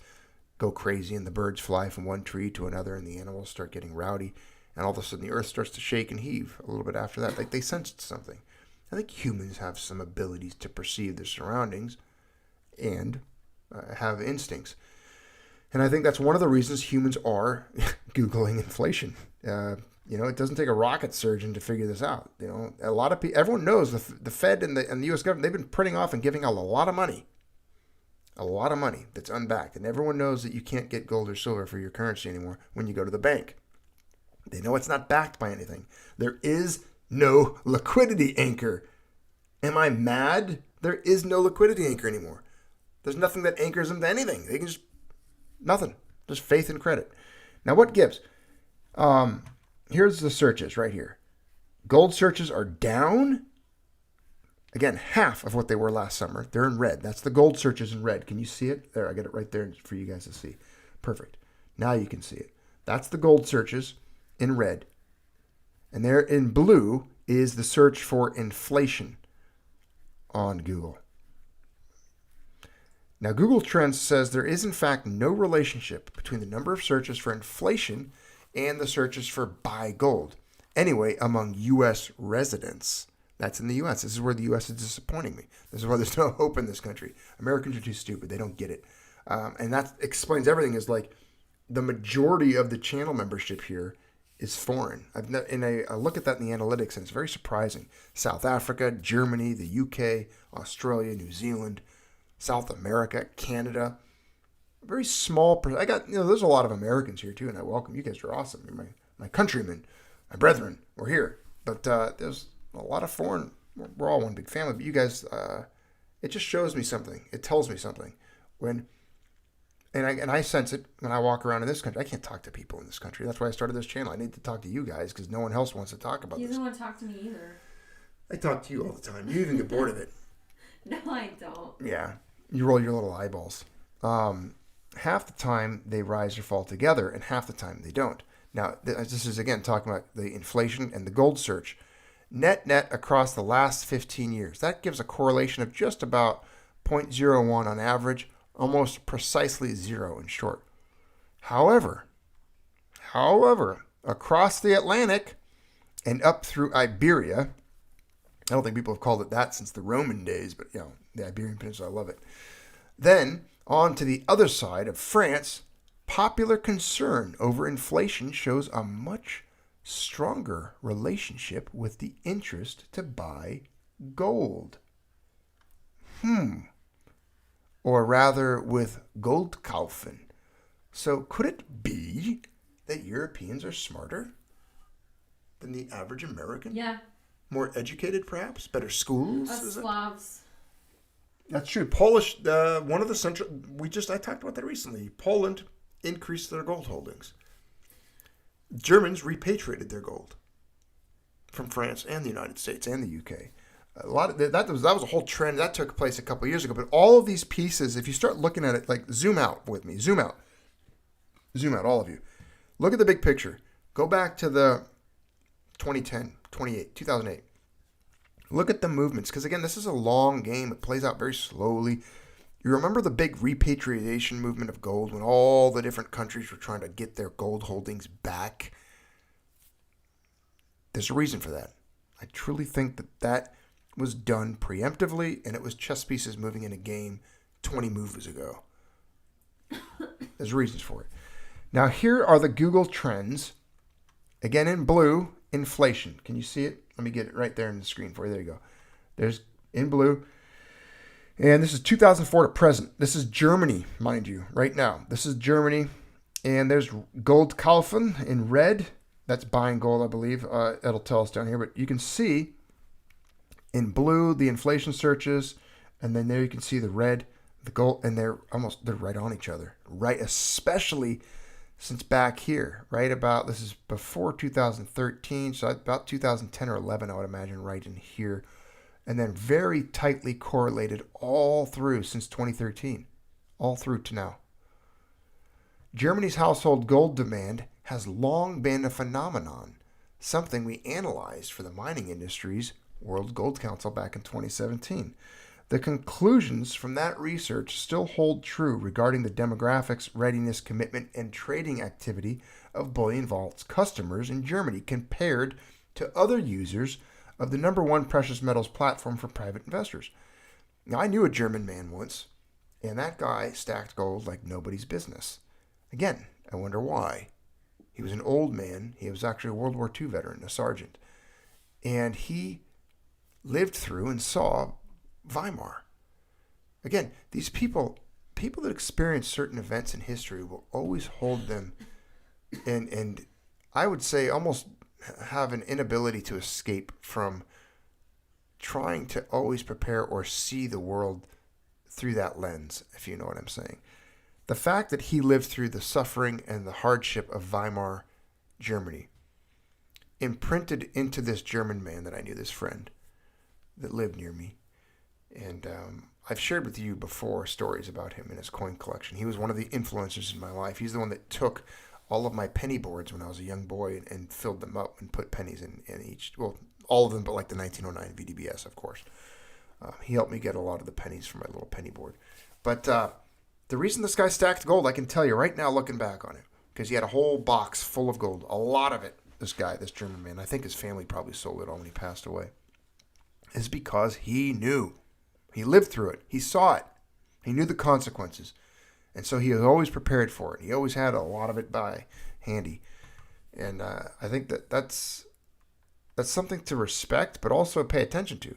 go crazy and the birds fly from one tree to another and the animals start getting rowdy. And all of a sudden the earth starts to shake and heave a little bit after that. Like they sensed something. I think humans have some abilities to perceive their surroundings and have instincts. And I think that's one of the reasons humans are Googling inflation. You know, it doesn't take a rocket surgeon to figure this out. You know, a lot of people, everyone knows the Fed and the U.S. government, they've been printing off and giving out a lot of money that's unbacked. And everyone knows that you can't get gold or silver for your currency anymore when you go to the bank. They know it's not backed by anything. There is no liquidity anchor. Am I mad? There is no liquidity anchor anymore. There's nothing that anchors them to anything. They can just, nothing. Just faith and credit. Now, what gives? Here's the searches right here. Gold searches are down. Again, half of what they were last summer. They're in red. That's the gold searches in red. Can you see it? There, I got it right there for you guys to see. Perfect. Now you can see it. That's the gold searches in red. And there in blue is the search for inflation on Google. Now, Google Trends says there is, in fact, no relationship between the number of searches for inflation and the searches for buy gold. Anyway, among U.S. residents. That's in the U.S. This is where the U.S. is disappointing me. This is why there's no hope in this country. Americans are too stupid. They don't get it. And that explains everything. Is like the majority of the channel membership here is foreign. I look at that in the analytics, and it's very surprising. South Africa, Germany, the UK, Australia, New Zealand, South America, Canada. Very small. There's a lot of Americans here too, and I welcome you guys. Are awesome. You're my countrymen, my brethren. We're here, but there's a lot of foreign. We're all one big family, but you guys. It just shows me something. It tells me something And I sense it when I walk around in this country. I can't talk to people in this country. That's why I started this channel. I need to talk to you guys because no one else wants to talk about this. You don't want to talk to me either. I talk to you all the time. You even get bored of it. No, I don't. Yeah. You roll your little eyeballs. Half the time they rise or fall together, and half the time they don't. Now, this is, again, talking about the inflation and the gold search. Net across the last 15 years. That gives a correlation of just about 0.01 on average. Almost precisely 0 in short. However, across the Atlantic and up through Iberia, I don't think people have called it that since the Roman days, but the Iberian Peninsula, I love it. Then on to the other side of France, popular concern over inflation shows a much stronger relationship with the interest to buy gold. Or rather with gold kaufen. So could it be that Europeans are smarter than the average American? Yeah. More educated, perhaps? Better schools? Us Slavs. That's true. Polish, one of the central... I talked about that recently. Poland increased their gold holdings. Germans repatriated their gold from France and the United States and the UK. A lot of that was a whole trend that took place a couple of years ago. But all of these pieces, if you start looking at it, like zoom out with me, zoom out, all of you. Look at the big picture. Go back to the 2008. Look at the movements, because again, this is a long game. It plays out very slowly. You remember the big repatriation movement of gold when all the different countries were trying to get their gold holdings back? There's a reason for that. I truly think that was done preemptively, and it was chess pieces moving in a game 20 moves ago. There's reasons for it. Now, here are the Google trends. Again, in blue, inflation. Can you see it? Let me get it right there in the screen for you. There you go. There's in blue. And this is 2004 to present. This is Germany, mind you, right now. This is Germany. And there's gold kaufen in red. That's buying gold, I believe. It'll tell us down here. But you can see in blue, the inflation searches, and then there you can see the red, the gold, and they're right on each other, right? Especially since back here, right about, this is before 2013, so about 2010 or 11, I would imagine, right in here, and then very tightly correlated all through since 2013, all through to now. Germany's household gold demand has long been a phenomenon, something we analyzed for the mining industry's World Gold Council back in 2017. The conclusions from that research still hold true regarding the demographics, readiness, commitment, and trading activity of Bullion Vault's customers in Germany compared to other users of the number one precious metals platform for private investors. Now, I knew a German man once, and that guy stacked gold like nobody's business. Again, I wonder why. He was an old man. He was actually a World War II veteran, a sergeant. And he lived through and saw Weimar. Again, these people that experience certain events in history will always hold them and I would say almost have an inability to escape from trying to always prepare or see the world through that lens, if you know what I'm saying. The fact that he lived through the suffering and the hardship of Weimar, Germany, imprinted into this German man that I knew, this friend that lived near me. And I've shared with you before stories about him and his coin collection. He was one of the influencers in my life. He's the one that took all of my penny boards when I was a young boy and filled them up and put pennies in each. Well, all of them, but like the 1909 VDBS, of course. He helped me get a lot of the pennies for my little penny board. But the reason this guy stacked gold, I can tell you right now looking back on it, because he had a whole box full of gold, a lot of it, this guy, this German man. I think his family probably sold it all when he passed away. Is because he knew. He lived through it. He saw it. He knew the consequences. And so he was always prepared for it. He always had a lot of it by handy. And I think that's something to respect, but also pay attention to.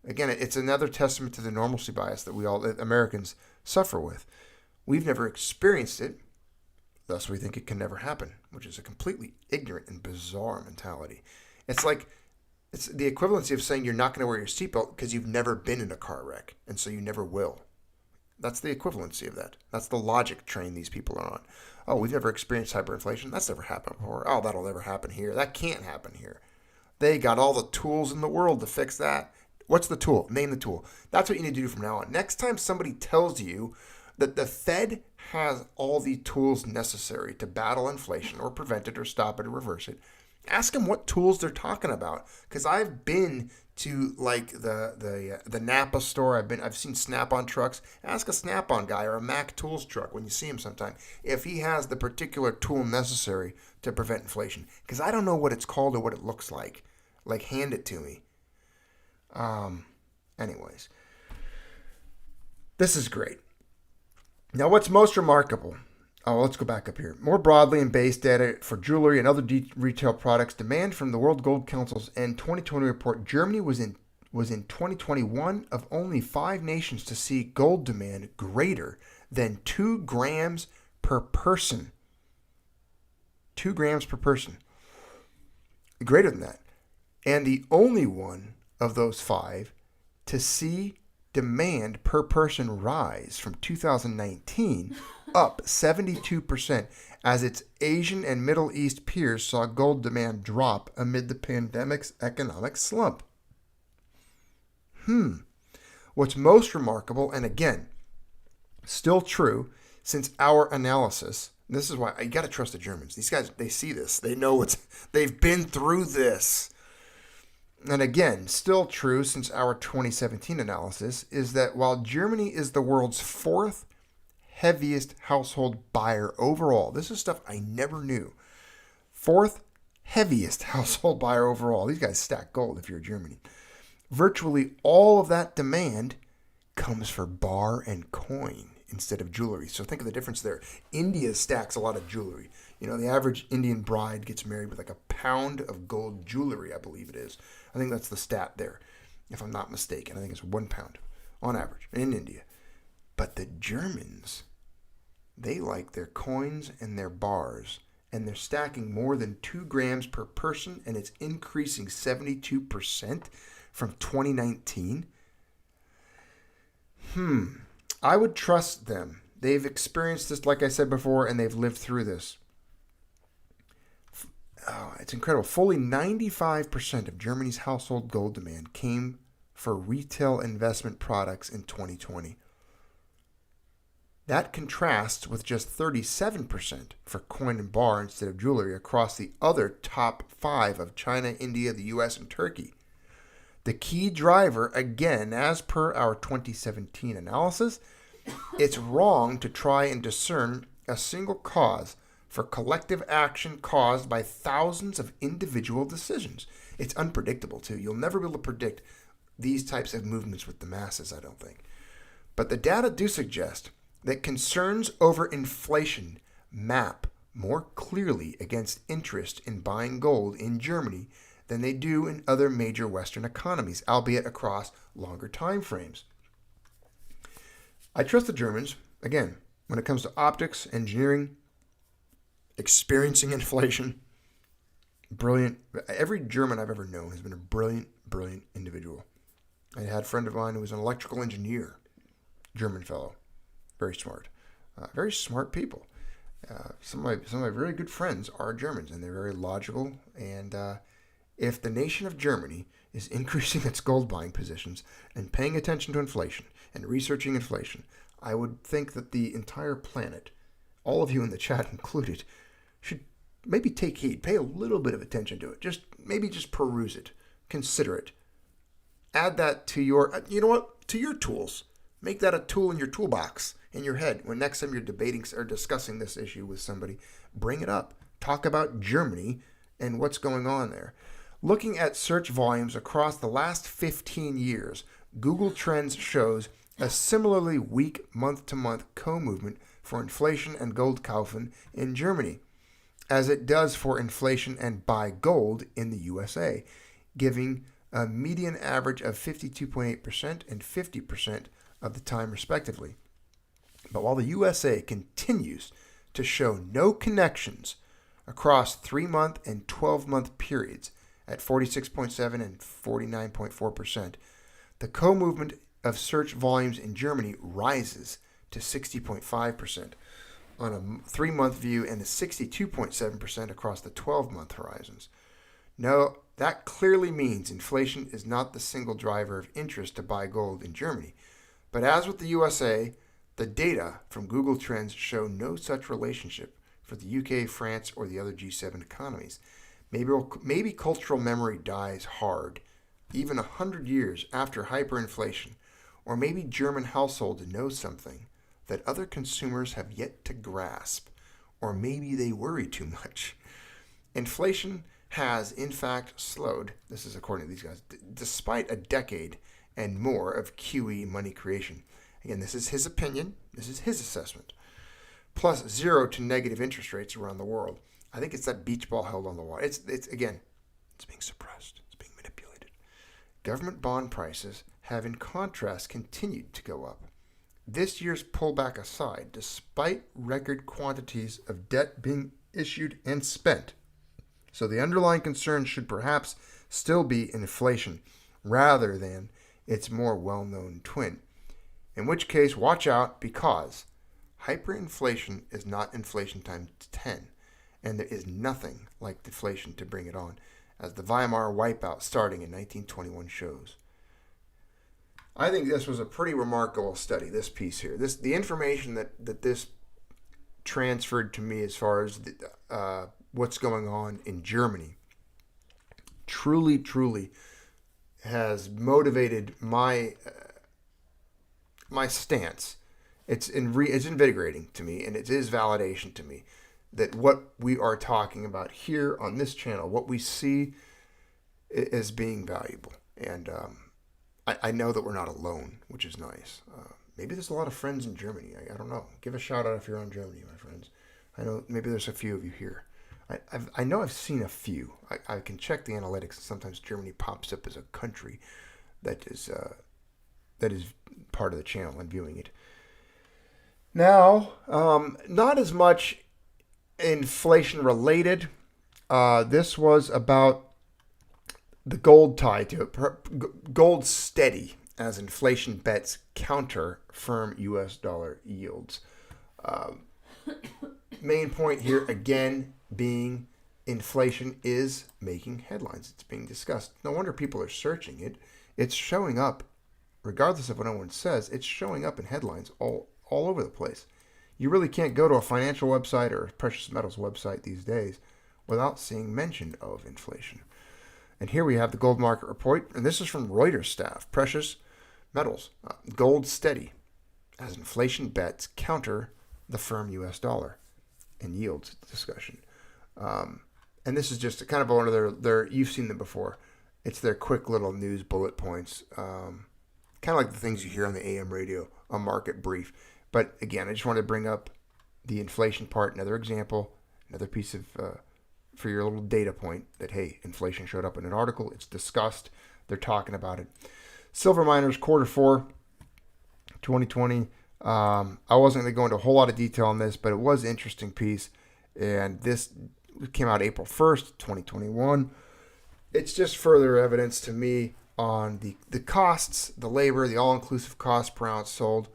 Again, it's another testament to the normalcy bias that that Americans suffer with. We've never experienced it, thus we think it can never happen, which is a completely ignorant and bizarre mentality. It's the equivalency of saying you're not going to wear your seatbelt because you've never been in a car wreck, and so you never will. That's the equivalency of that. That's the logic train these people are on. Oh, we've never experienced hyperinflation. That's never happened before. Oh, that'll never happen here. That can't happen here. They got all the tools in the world to fix that. What's the tool? Name the tool. That's what you need to do from now on. Next time somebody tells you that the Fed has all the tools necessary to battle inflation or prevent it or stop it or reverse it, ask them what tools they're talking about. Because I've been to like the Napa store. I've seen Snap-on trucks. Ask a Snap-on guy or a Mac Tools truck when you see him sometime if he has the particular tool necessary to prevent inflation. Because I don't know what it's called or what it looks like. Like, hand it to me. Anyways, this is great. Now, what's most remarkable? Oh, let's go back up here. More broadly in base data for jewelry and other retail products, demand from the World Gold Council's end 2020 report, Germany was in 2021 of only 5 nations to see gold demand greater than 2 grams per person. 2 grams per person. Greater than that. And the only one of those 5 to see demand per person rise from 2019 up 72% as its Asian and Middle East peers saw gold demand drop amid the pandemic's economic slump. What's most remarkable, and again, still true, since our analysis, this is why you got to trust the Germans. These guys, they see this. They know they've been through this. And again, still true since our 2017 analysis, is that while Germany is the world's 4th heaviest household buyer overall, this is stuff I never knew. 4th heaviest household buyer overall. These guys stack gold if you're Germany. Virtually all of that demand comes for bar and coin instead of jewelry. So think of the difference there. India stacks a lot of jewelry. You know, the average Indian bride gets married with like a pound of gold jewelry, I believe it is. I think that's the stat there, if I'm not mistaken. I think it's 1 pound on average in India. But the Germans, they like their coins and their bars, and they're stacking more than 2 grams per person, and it's increasing 72% from 2019. I would trust them. They've experienced this, like I said before, and they've lived through this. Oh, it's incredible. Fully 95% of Germany's household gold demand came for retail investment products in 2020. That contrasts with just 37% for coin and bar instead of jewelry across the other top 5 of China, India, the US, and Turkey. The key driver, again, as per our 2017 analysis, it's wrong to try and discern a single cause for collective action caused by thousands of individual decisions. It's unpredictable, too. You'll never be able to predict these types of movements with the masses, I don't think. But the data do suggest that concerns over inflation map more clearly against interest in buying gold in Germany than they do in other major Western economies, albeit across longer time frames. I trust the Germans, again, when it comes to optics, engineering, experiencing inflation. Brilliant. Every German I've ever known has been a brilliant, brilliant individual. I had a friend of mine who was an electrical engineer, German fellow, very smart. Very smart people. Some of my very good friends are Germans, and they're very logical. And if the nation of Germany is increasing its gold buying positions and paying attention to inflation and researching inflation, I would think that the entire planet all of you in the chat included, should maybe take heed, pay a little bit of attention to it. Just peruse it, consider it. Add that to your, to your tools. Make that a tool in your toolbox, in your head. When next time you're debating or discussing this issue with somebody, bring it up. Talk about Germany and what's going on there. Looking at search volumes across the last 15 years, Google Trends shows a similarly weak month-to-month co-movement for inflation and Goldkaufen in Germany, as it does for inflation and buy gold in the USA, giving a median average of 52.8% and 50% of the time respectively. But while the USA continues to show no connections across 3-month and 12-month periods at 46.7 and 49.4%, the co-movement of search volumes in Germany rises to 60.5% on a 3-month view and to 62.7% across the 12-month horizons. No, that clearly means inflation is not the single driver of interest to buy gold in Germany. But as with the USA, the data from Google Trends show no such relationship for the UK, France, or the other G7 economies. Maybe cultural memory dies hard, even 100 years after hyperinflation, or maybe German households know something that other consumers have yet to grasp, or maybe they worry too much. Inflation has, in fact, slowed, this is according to these guys, despite a decade and more of QE money creation. Again, this is his opinion, this is his assessment. Plus 0 to negative interest rates around the world. I think it's that beach ball held on the wall. It's being suppressed. It's being manipulated. Government bond prices have, in contrast, continued to go up. This year's pullback aside, despite record quantities of debt being issued and spent. So the underlying concern should perhaps still be inflation rather than its more well-known twin. In which case, watch out, because hyperinflation is not inflation times 10, and there is nothing like deflation to bring it on, as the Weimar wipeout starting in 1921 shows. I think this was a pretty remarkable study, this piece here. The information that this transferred to me as far as what's going on in Germany truly has motivated my stance. It's invigorating to me, and it is validation to me that what we are talking about here on this channel, what we see, is being valuable. And I know that we're not alone, which is nice. Maybe there's a lot of friends in Germany. I don't know. Give a shout out if you're in Germany, my friends. I know maybe there's a few of you here. I know I've seen a few. I can check the analytics, and sometimes Germany pops up as a country that is part of the channel and viewing it. Now, not as much inflation related. This was about the gold tie to it. Gold steady as inflation bets counter firm U.S. dollar yields. Main point here again being inflation is making headlines. It's being discussed. No wonder people are searching it. It's showing up, regardless of what anyone says, it's showing up in headlines all over the place. You really can't go to a financial website or a precious metals website these days without seeing mention of inflation. And here we have the gold market report, and this is from Reuters staff. Precious metals, gold steady as inflation bets counter the firm U.S. dollar and yields discussion. And this is just kind of one of their you've seen them before. It's their quick little news bullet points, kind of like the things you hear on the AM radio, a market brief. But again, I just wanted to bring up the inflation part, another example, another piece of, for your little data point that, hey, inflation showed up in an article. It's discussed. They're talking about it. Silver miners, Q4 2020. I wasn't going to go into a whole lot of detail on this, but it was an interesting piece. And this came out April 1st, 2021. It's just further evidence to me on the costs, the labor, the all-inclusive cost per ounce sold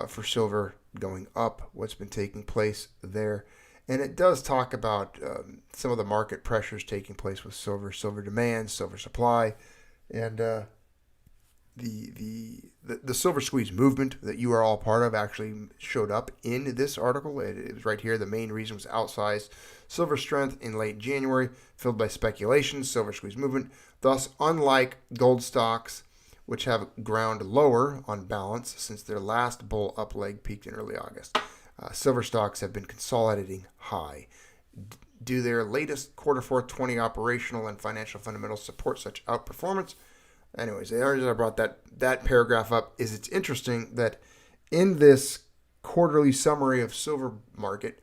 for silver going up, what's been taking place there. And it does talk about some of the market pressures taking place with silver demand, silver supply. And the Silver Squeeze movement that you are all part of actually showed up in this article. It was right here. The main reason was outsized silver strength in late January, filled by speculation, Silver Squeeze movement. Thus, unlike gold stocks, which have ground lower on balance since their last bull up leg peaked in early August, silver stocks have been consolidating high. Do their latest quarter 4 20 operational and financial fundamentals support such outperformance? Anyways, the reason I brought that paragraph up is it's interesting that in this quarterly summary of silver market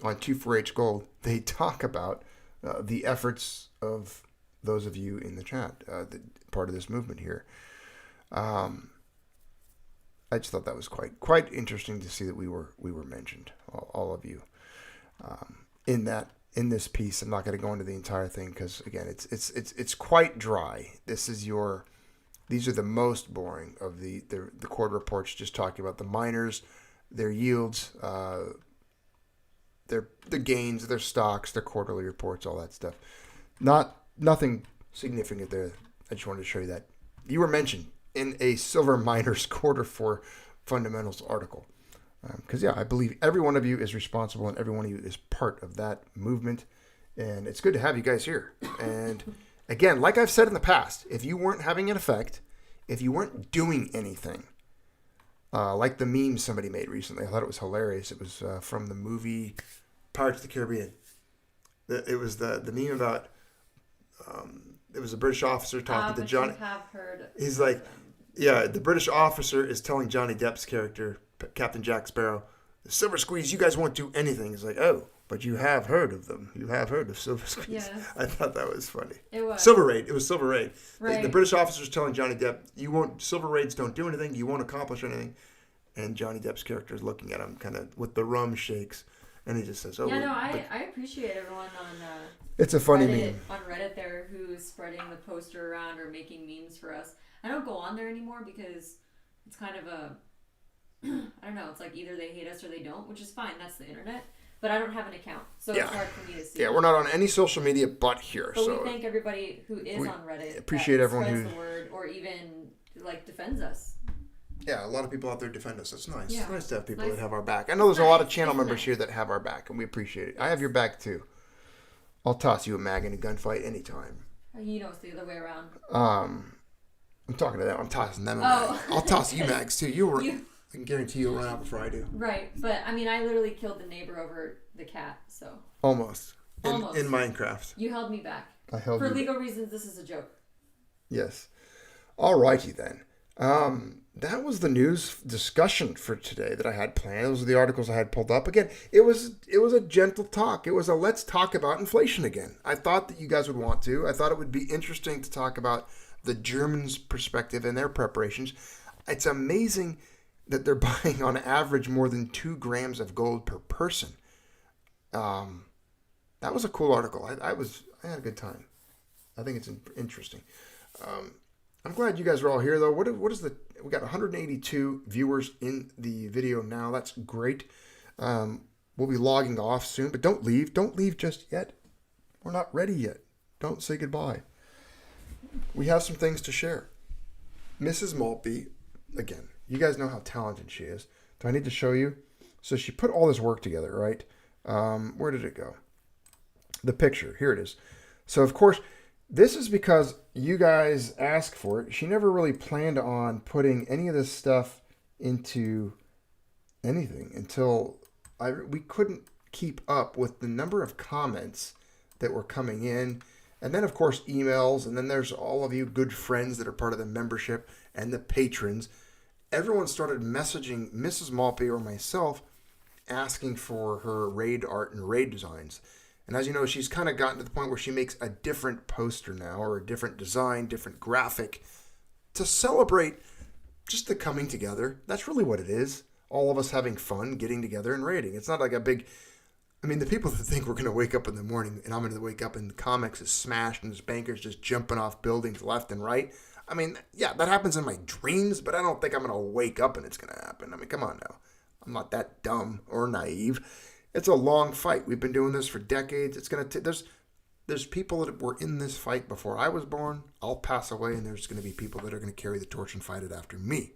on 24H Gold, they talk about the efforts of those of you in the chat, part of this movement here. I just thought that was quite interesting to see that we were mentioned, all of you, in this piece. I'm not going to go into the entire thing because again, it's quite dry. These are the most boring of the quarter reports, just talking about the miners, their yields, their gains, their stocks, their quarterly reports, all that stuff. Nothing significant there. I just wanted to show you that you were mentioned in a silver miners quarter 4 fundamentals article. Because, I believe every one of you is responsible and every one of you is part of that movement. And it's good to have you guys here. And again, like I've said in the past, if you weren't having an effect, if you weren't doing anything, like the meme somebody made recently, I thought it was hilarious. It was from the movie Pirates of the Caribbean. It was the meme about, it was a British officer talking to Johnny. Have heard He's like, the British officer is telling Johnny Depp's character, Captain Jack Sparrow, the Silver Squeeze, you guys won't do anything. He's like, oh, but you have heard of them. You have heard of Silver Squeeze. Yes. I thought that was funny. It was. Silver Raid. It was Silver Raid. Right. The British officer is telling Johnny Depp, Silver Raids don't do anything. You won't accomplish anything. And Johnny Depp's character is looking at him kind of with the rum shakes. And he just says, oh. Yeah, no, I appreciate everyone on it's a funny Reddit, meme. on Reddit there who's spreading the poster around or making memes for us. I don't go on there anymore because it's kind of a, I don't know, it's like either they hate us or they don't, which is fine. That's the internet. But I don't have an account, so it's hard for me to see. Yeah, we're not on any social media but here. But so we thank everybody who is on Reddit. Appreciate everyone spreads who the word or even defends us. Yeah, a lot of people out there defend us. It's nice. Yeah. It's nice to have people Nice. that have our back. I know there's a lot of channel Isn't members it? here that have our back, and we appreciate it. I have your back too. I'll toss you a mag in a gunfight anytime. You know it's the other way around. I'm talking to them. I'm tossing them a Oh. mag. I'll toss you mags too. I can guarantee you'll run out before I do. Right, but I mean, I literally killed the neighbor over the cat, so. Almost. Almost. In Minecraft. You held me back. I held For you legal reasons, this is a joke. Yes. All righty then. That was the news discussion for today that I had planned. Those are the articles I had pulled up. Again, it was a gentle talk. It was a let's talk about inflation again. I thought that you guys would want to. I thought it would be interesting to talk about the Germans' perspective and their preparations. It's amazing that they're buying on average more than 2 grams of gold per person. That was a cool article. I had a good time. I think it's interesting. I'm glad you guys are all here, though. We got 182 viewers in the video now. That's great. We'll be logging off soon, but don't leave. Don't leave just yet. We're not ready yet. Don't say goodbye. We have some things to share. Mrs. Maltby, again, you guys know how talented she is. Do I need to show you? So she put all this work together, right? Where did it go? The picture. Here it is. So, of course, this is because you guys asked for it. She never really planned on putting any of this stuff into anything until we couldn't keep up with the number of comments that were coming in. And then, of course, emails. And then there's all of you good friends that are part of the membership and the patrons. Everyone started messaging Mrs. Maltby or myself asking for her raid art and raid designs. And as you know, she's kind of gotten to the point where she makes a different poster now, or a different design, different graphic, to celebrate just the coming together. That's really what it is. All of us having fun, getting together and raiding. It's not like a big... I mean, the people that think we're going to wake up in the morning and I'm going to wake up and the comics is smashed and there's bankers just jumping off buildings left and right. I mean, yeah, that happens in my dreams, but I don't think I'm going to wake up and it's going to happen. I mean, come on now. I'm not that dumb or naive. It's a long fight. We've been doing this for decades. It's going to there's there's people that were in this fight before I was born. I'll pass away, and there's going to be people that are going to carry the torch and fight it after me.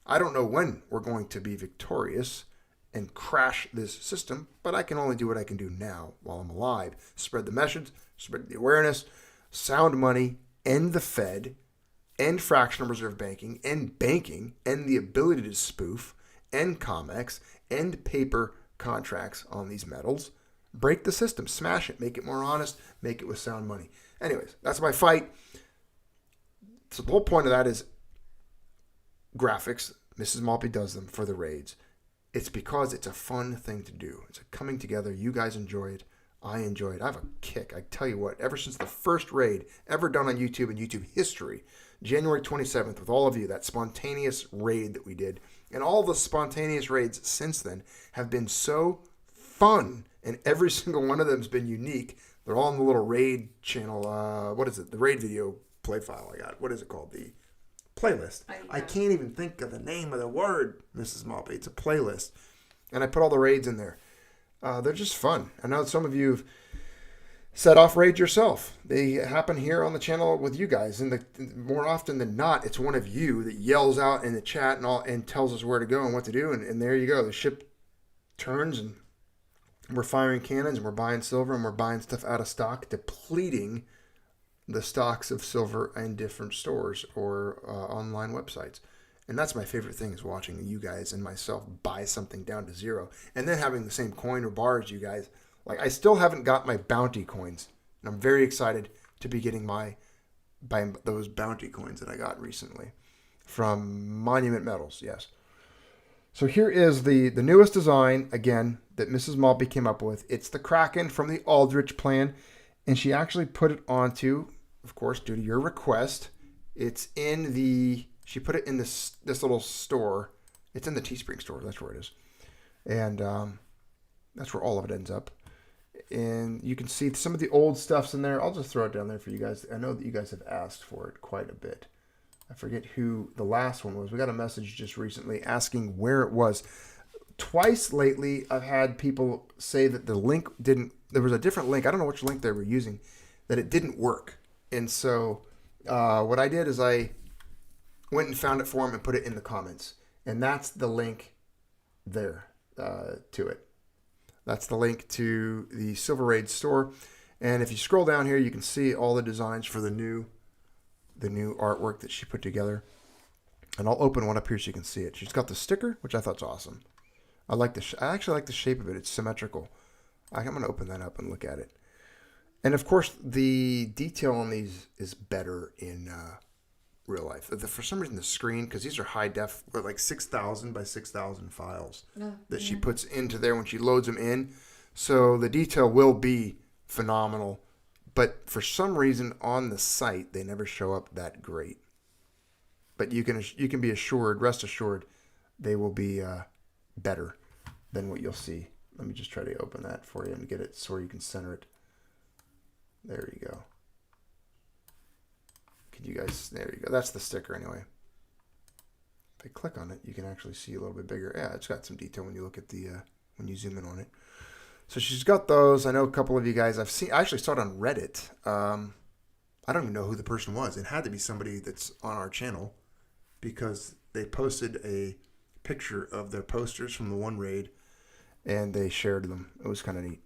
I don't know when we're going to be victorious and crash this system, but I can only do what I can do now while I'm alive. Spread the message, spread the awareness, sound money, end the Fed, end fractional reserve banking, end the ability to spoof, end COMEX, end paper contracts on these metals. Break the system, smash it, make it more honest, make it with sound money. Anyways, that's my fight. So the whole point of that is graphics. Mrs. Maltby does them for the raids. It's because it's a fun thing to do. It's a coming together. You guys enjoy it. I enjoy it. I have a kick. I tell you what, ever since the first raid ever done on YouTube and YouTube history, January 27th, with all of you, that spontaneous raid that we did, and all the spontaneous raids since then have been so fun, and every single one of them has been unique. They're all in the little raid channel. What is it? The raid video play file I got. What is it called? The playlist. I can't even think of the name of the word, Mrs. Maltby. It's a playlist. And I put all the raids in there. They're just fun. I know some of you have set off raids yourself. They happen here on the channel with you guys. And more often than not, it's one of you that yells out in the chat and tells us where to go and what to do. And there you go. The ship turns and we're firing cannons and we're buying silver and we're buying stuff out of stock, depleting the stocks of silver in different stores or online websites. And that's my favorite thing, is watching you guys and myself buy something down to zero and then having the same coin or bar as you guys. Like, I still haven't got my bounty coins, and I'm very excited to be getting those bounty coins that I got recently from Monument Metals. Yes. So here is the newest design, again, that Mrs. Maltby came up with. It's the Kraken from the Aldrich plan, and she actually put it onto, of course, due to your request, she put it in this little store. It's in the Teespring store. That's where it is. And that's where all of it ends up. And you can see some of the old stuff's in there. I'll just throw it down there for you guys. I know that you guys have asked for it quite a bit. I forget who the last one was. We got a message just recently asking where it was. Twice lately, I've had people say that the link didn't, there was a different link. I don't know which link they were using, that it didn't work. And so what I did is I went and found it for them and put it in the comments. And that's the link there to it. That's the link to the Silver Raid store. And if you scroll down here, you can see all the designs for the new artwork that she put together. And I'll open one up here so you can see it. She's got the sticker, which I thought's awesome. I actually like the shape of it. It's symmetrical. I'm going to open that up and look at it. And of course, the detail on these is better in real life. For some reason, the screen, because these are high def, like 6,000 by 6,000 files that she puts into there when she loads them in. So the detail will be phenomenal. But for some reason on the site, they never show up that great. But you can be assured, rest assured, they will be better than what you'll see. Let me just try to open that for you and get it so you can center it. There you go. There you go. That's the sticker anyway. If I click on it, you can actually see a little bit bigger. Yeah, it's got some detail when you look at when you zoom in on it. So she's got those. I know a couple of you guys I actually saw it on Reddit. I don't even know who the person was. It had to be somebody that's on our channel because they posted a picture of their posters from the one raid and they shared them. It was kind of neat.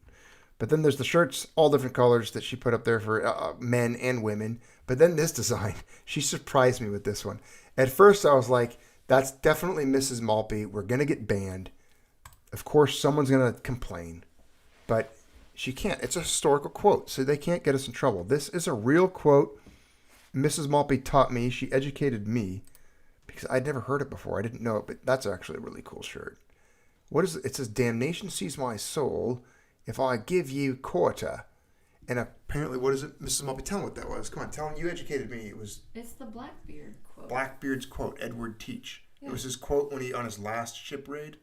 But then there's the shirts, all different colors that she put up there for men and women. But then this design, she surprised me with this one. At first I was like, that's definitely Mrs. Maltby. We're going to get banned. Of course, someone's going to complain. But she can't. It's a historical quote, so they can't get us in trouble. This is a real quote. Mrs. Maltby taught me. She educated me because I'd never heard it before. I didn't know it, but that's actually a really cool shirt. What is it? It says, "Damnation seize my soul if I give you quarter." And apparently, what is it? Mrs. Maltby, tell me what that was. Come on, tell him you educated me. It's the Blackbeard quote. Blackbeard's quote, Edward Teach. Yeah. It was his quote when on his last ship raid.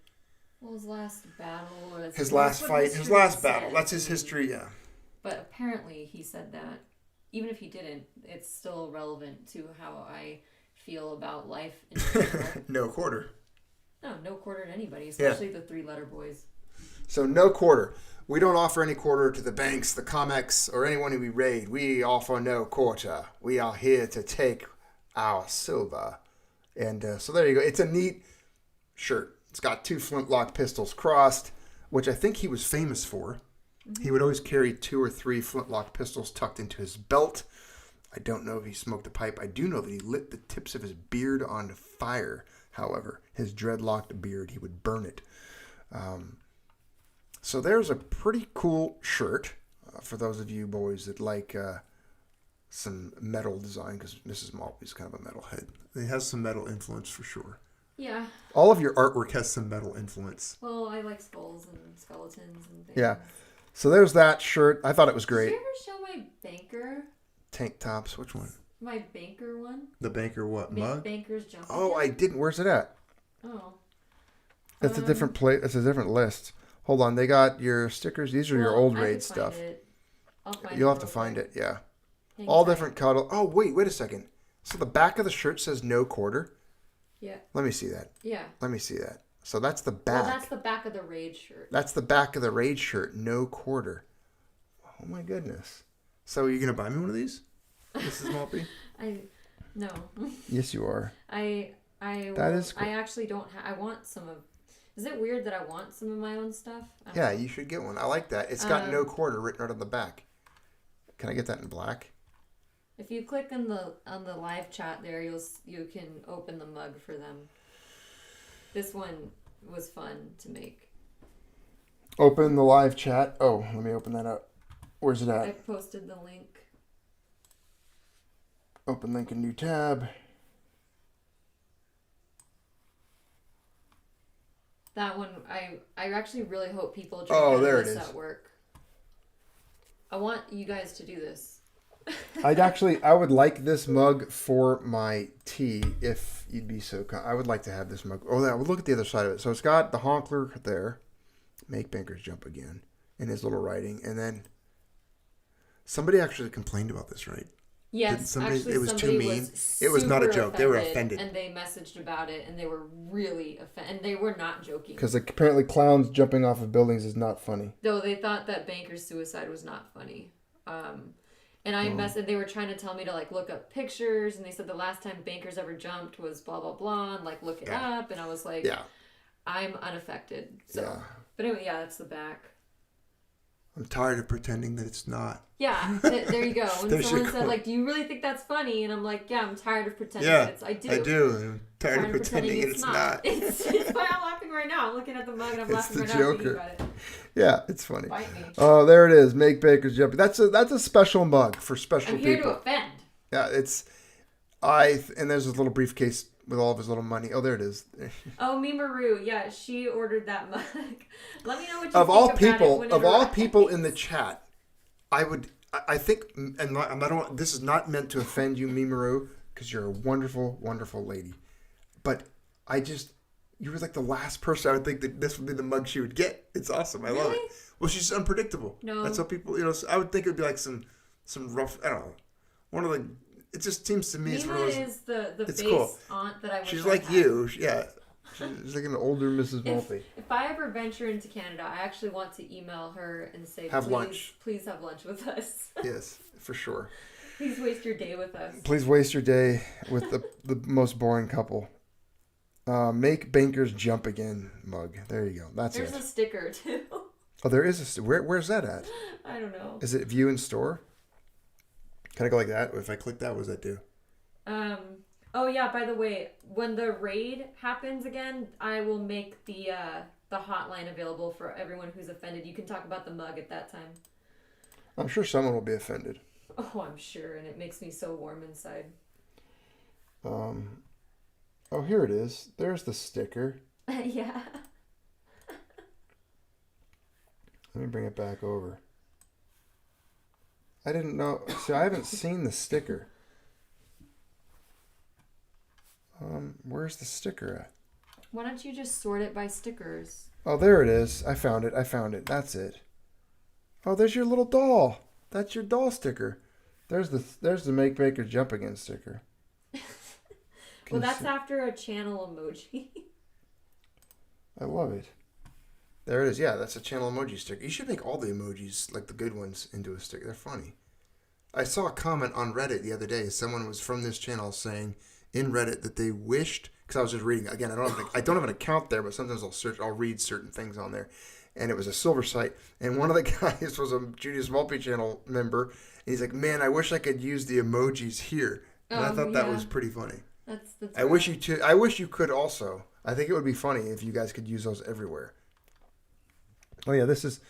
Well, his last battle. Or his last fight. His last battle. That's his history, yeah. But apparently he said that. Even if he didn't, it's still relevant to how I feel about life in general. No quarter. No quarter to anybody, especially the three-letter boys. So no quarter. We don't offer any quarter to the banks, the Comex, or anyone who we raid. We offer no quarter. We are here to take our silver. And so there you go. It's a neat shirt. It's got 2 flintlock pistols crossed, which I think he was famous for. Mm-hmm. He would always carry 2 or 3 flintlock pistols tucked into his belt. I don't know if he smoked a pipe. I do know that he lit the tips of his beard on fire. However, his dreadlocked beard, he would burn it. So there's a pretty cool shirt for those of you boys that like some metal design, because Mrs. Maltby's kind of a metalhead. It has some metal influence for sure. Yeah. All of your artwork has some metal influence. Well, I like skulls and skeletons and things. Yeah. So there's that shirt. I thought it was great. Did you ever show my banker? Tank tops. Which one? My banker one. The banker what? Mug? Banker's jumping. Oh, I didn't. Where's it at? Oh. That's a different place. It's a different list. Hold on. They got your stickers. These are your old raid stuff. You'll have to find it. Yeah. All different cuddle. Oh, wait a second. So the back of the shirt says no quarter? Yeah. Let me see that. Yeah. Let me see that. So that's the back. Well, that's the back of the raid shirt. That's the back of the raid shirt. No quarter. Oh my goodness. So you're going to buy me one of these? Mrs. Maltby? No. Yes, you are. That is cool. I actually don't I want some of... Is it weird that I want some of my own stuff? Yeah, you should get one. I like that. It's got no quarter written right on the back. Can I get that in black? If you click on the live chat there, you can open the mug for them. This one was fun to make. Open the live chat. Oh, let me open that up. Where's it at? I posted the link. Open link in new tab. That one, I actually really hope people drink out of this at work. I want you guys to do this. I would like this mug for my tea if you'd be so kind. I would like to have this mug. Oh, yeah, we'll look at the other side of it. So it's got the honkler there. Make bankers jump again. In his little writing. And then somebody actually complained about this, right? Yes, actually, it was too mean. It was not a joke. They were offended. And they messaged about it, and they were really offended. And they were not joking. Because apparently clowns jumping off of buildings is not funny. Though they thought that banker's suicide was not funny. And they were trying to tell me to look up pictures, and they said the last time bankers ever jumped was blah blah blah, and look it up, and I was like, yeah, I'm unaffected. So, yeah. But anyway, yeah, that's the back. I'm tired of pretending that it's not. Yeah, there you go. When someone said, do you really think that's funny? And I'm like, yeah, I'm tired of pretending that it's... I do. I'm tired of pretending it's not. It's why I'm laughing right now. I'm looking at the mug and I'm laughing right now thinking about it. Yeah, it's funny. Bite me. Oh, there it is. Make bakers jump. That's a special mug for special people. I'm here to offend. Yeah, and there's this little briefcase with all of his little money. Oh, there it is. Oh, Mimaru. Yeah, she ordered that mug. Let me know what you think of all people in the chat, I think, and I don't. This is not meant to offend you, Mimaru, because you're a wonderful, wonderful lady. But you were the last person I would think that this would be the mug she would get. It's awesome. I love it. Well, she's unpredictable. No, that's how people. I would think it would be some rough. I don't know. One of the. It just seems to me Nina is the base cool. aunt that I wish She's I like had. You. Yeah. She's like an older Mrs. Maltby. If I ever venture into Canada, I actually want to email her and say, please have lunch with us. Yes, for sure. Please waste your day with us. Please waste your day with the most boring couple. Make bankers jump again mug. There you go. There's a sticker too. Oh, there is where's that at? I don't know. Is it view in store? Can I go like that? If I click that, what does that do? Oh yeah, by the way, when the raid happens again, I will make the hotline available for everyone who's offended. You can talk about the mug at that time. I'm sure someone will be offended. Oh, I'm sure, and it makes me so warm inside. Oh, here it is. There's the sticker. Yeah. Let me bring it back over. I didn't know. See, I haven't seen the sticker. Where's the sticker at? Why don't you just sort it by stickers? Oh, there it is. I found it. That's it. Oh, there's your little doll. That's your doll sticker. There's the Make Baker Jump Again sticker. Well, that's after a channel emoji. I love it. There it is. Yeah, that's a channel emoji sticker. You should make all the emojis, like the good ones, into a sticker. They're funny. I saw a comment on Reddit the other day. Someone was from this channel saying in Reddit that they wished, because I was just reading again. I don't have an account there, but sometimes I'll read certain things on there, and it was a silver site. And one of the guys was a Junius Maltby channel member, and he's like, "Man, I wish I could use the emojis here." And I thought that was pretty funny. That's I wish you could also. I think it would be funny if you guys could use those everywhere. Oh yeah, this is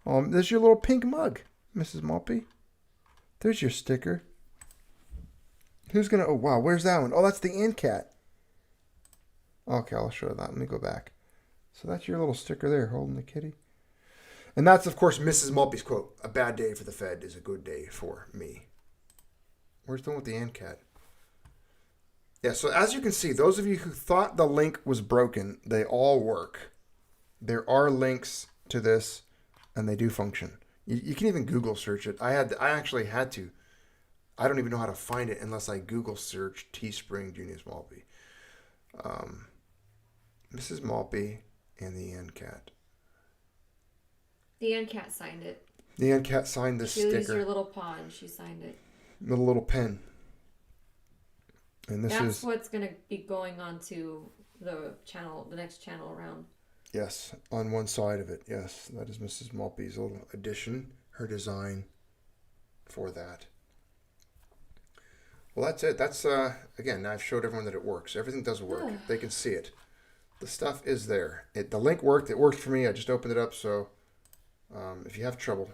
your little pink mug, Mrs. Maltby. There's your sticker. Who's gonna? Oh wow, where's that one? Oh, that's the ant cat. Okay, I'll show that. Let me go back. So that's your little sticker there, holding the kitty. And that's of course Mrs. Maltby's quote: "A bad day for the Fed is a good day for me." Where's the one with the ant cat? Yeah. So as you can see, those of you who thought the link was broken, they all work. There are links to this, and they do function. You can even Google search it. I actually had to. I don't even know how to find it unless I Google search Teespring Junius Maltby. Mrs. Maltby and the Ant Cat. The Ant Cat signed it. The Ant Cat signed this sticker. She used your little paw and she signed it. With a little pen. And That's what's going to be going on to the next channel around. Yes, on one side of it. Yes, that is Mrs. Maltby's little addition, her design for that. Well, that's it. That's, again, I've showed everyone that it works. Everything does work. They can see it. The stuff is there. The link worked. It worked for me. I just opened it up. So if you have trouble,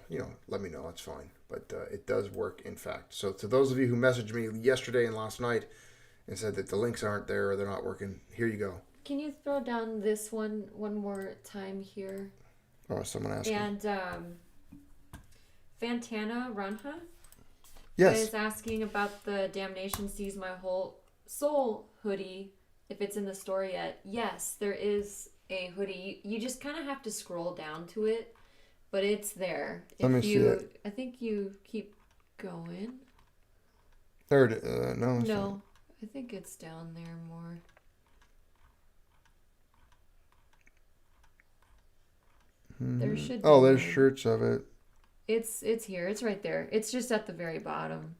let me know. It's fine. But it does work, in fact. So to those of you who messaged me yesterday and last night and said that the links aren't there or they're not working, here you go. Can you throw down this one more time here? Oh, someone asked me. And Fantana Ranha is asking about the Damnation Sees My Whole Soul hoodie, if it's in the store yet. Yes, there is a hoodie. You just kind of have to scroll down to it, but it's there. Let me see it. I think you keep going. There it is. No. No, I think it's down there more. There should be there's shirts of it. It's here. It's right there. It's just at the very bottom.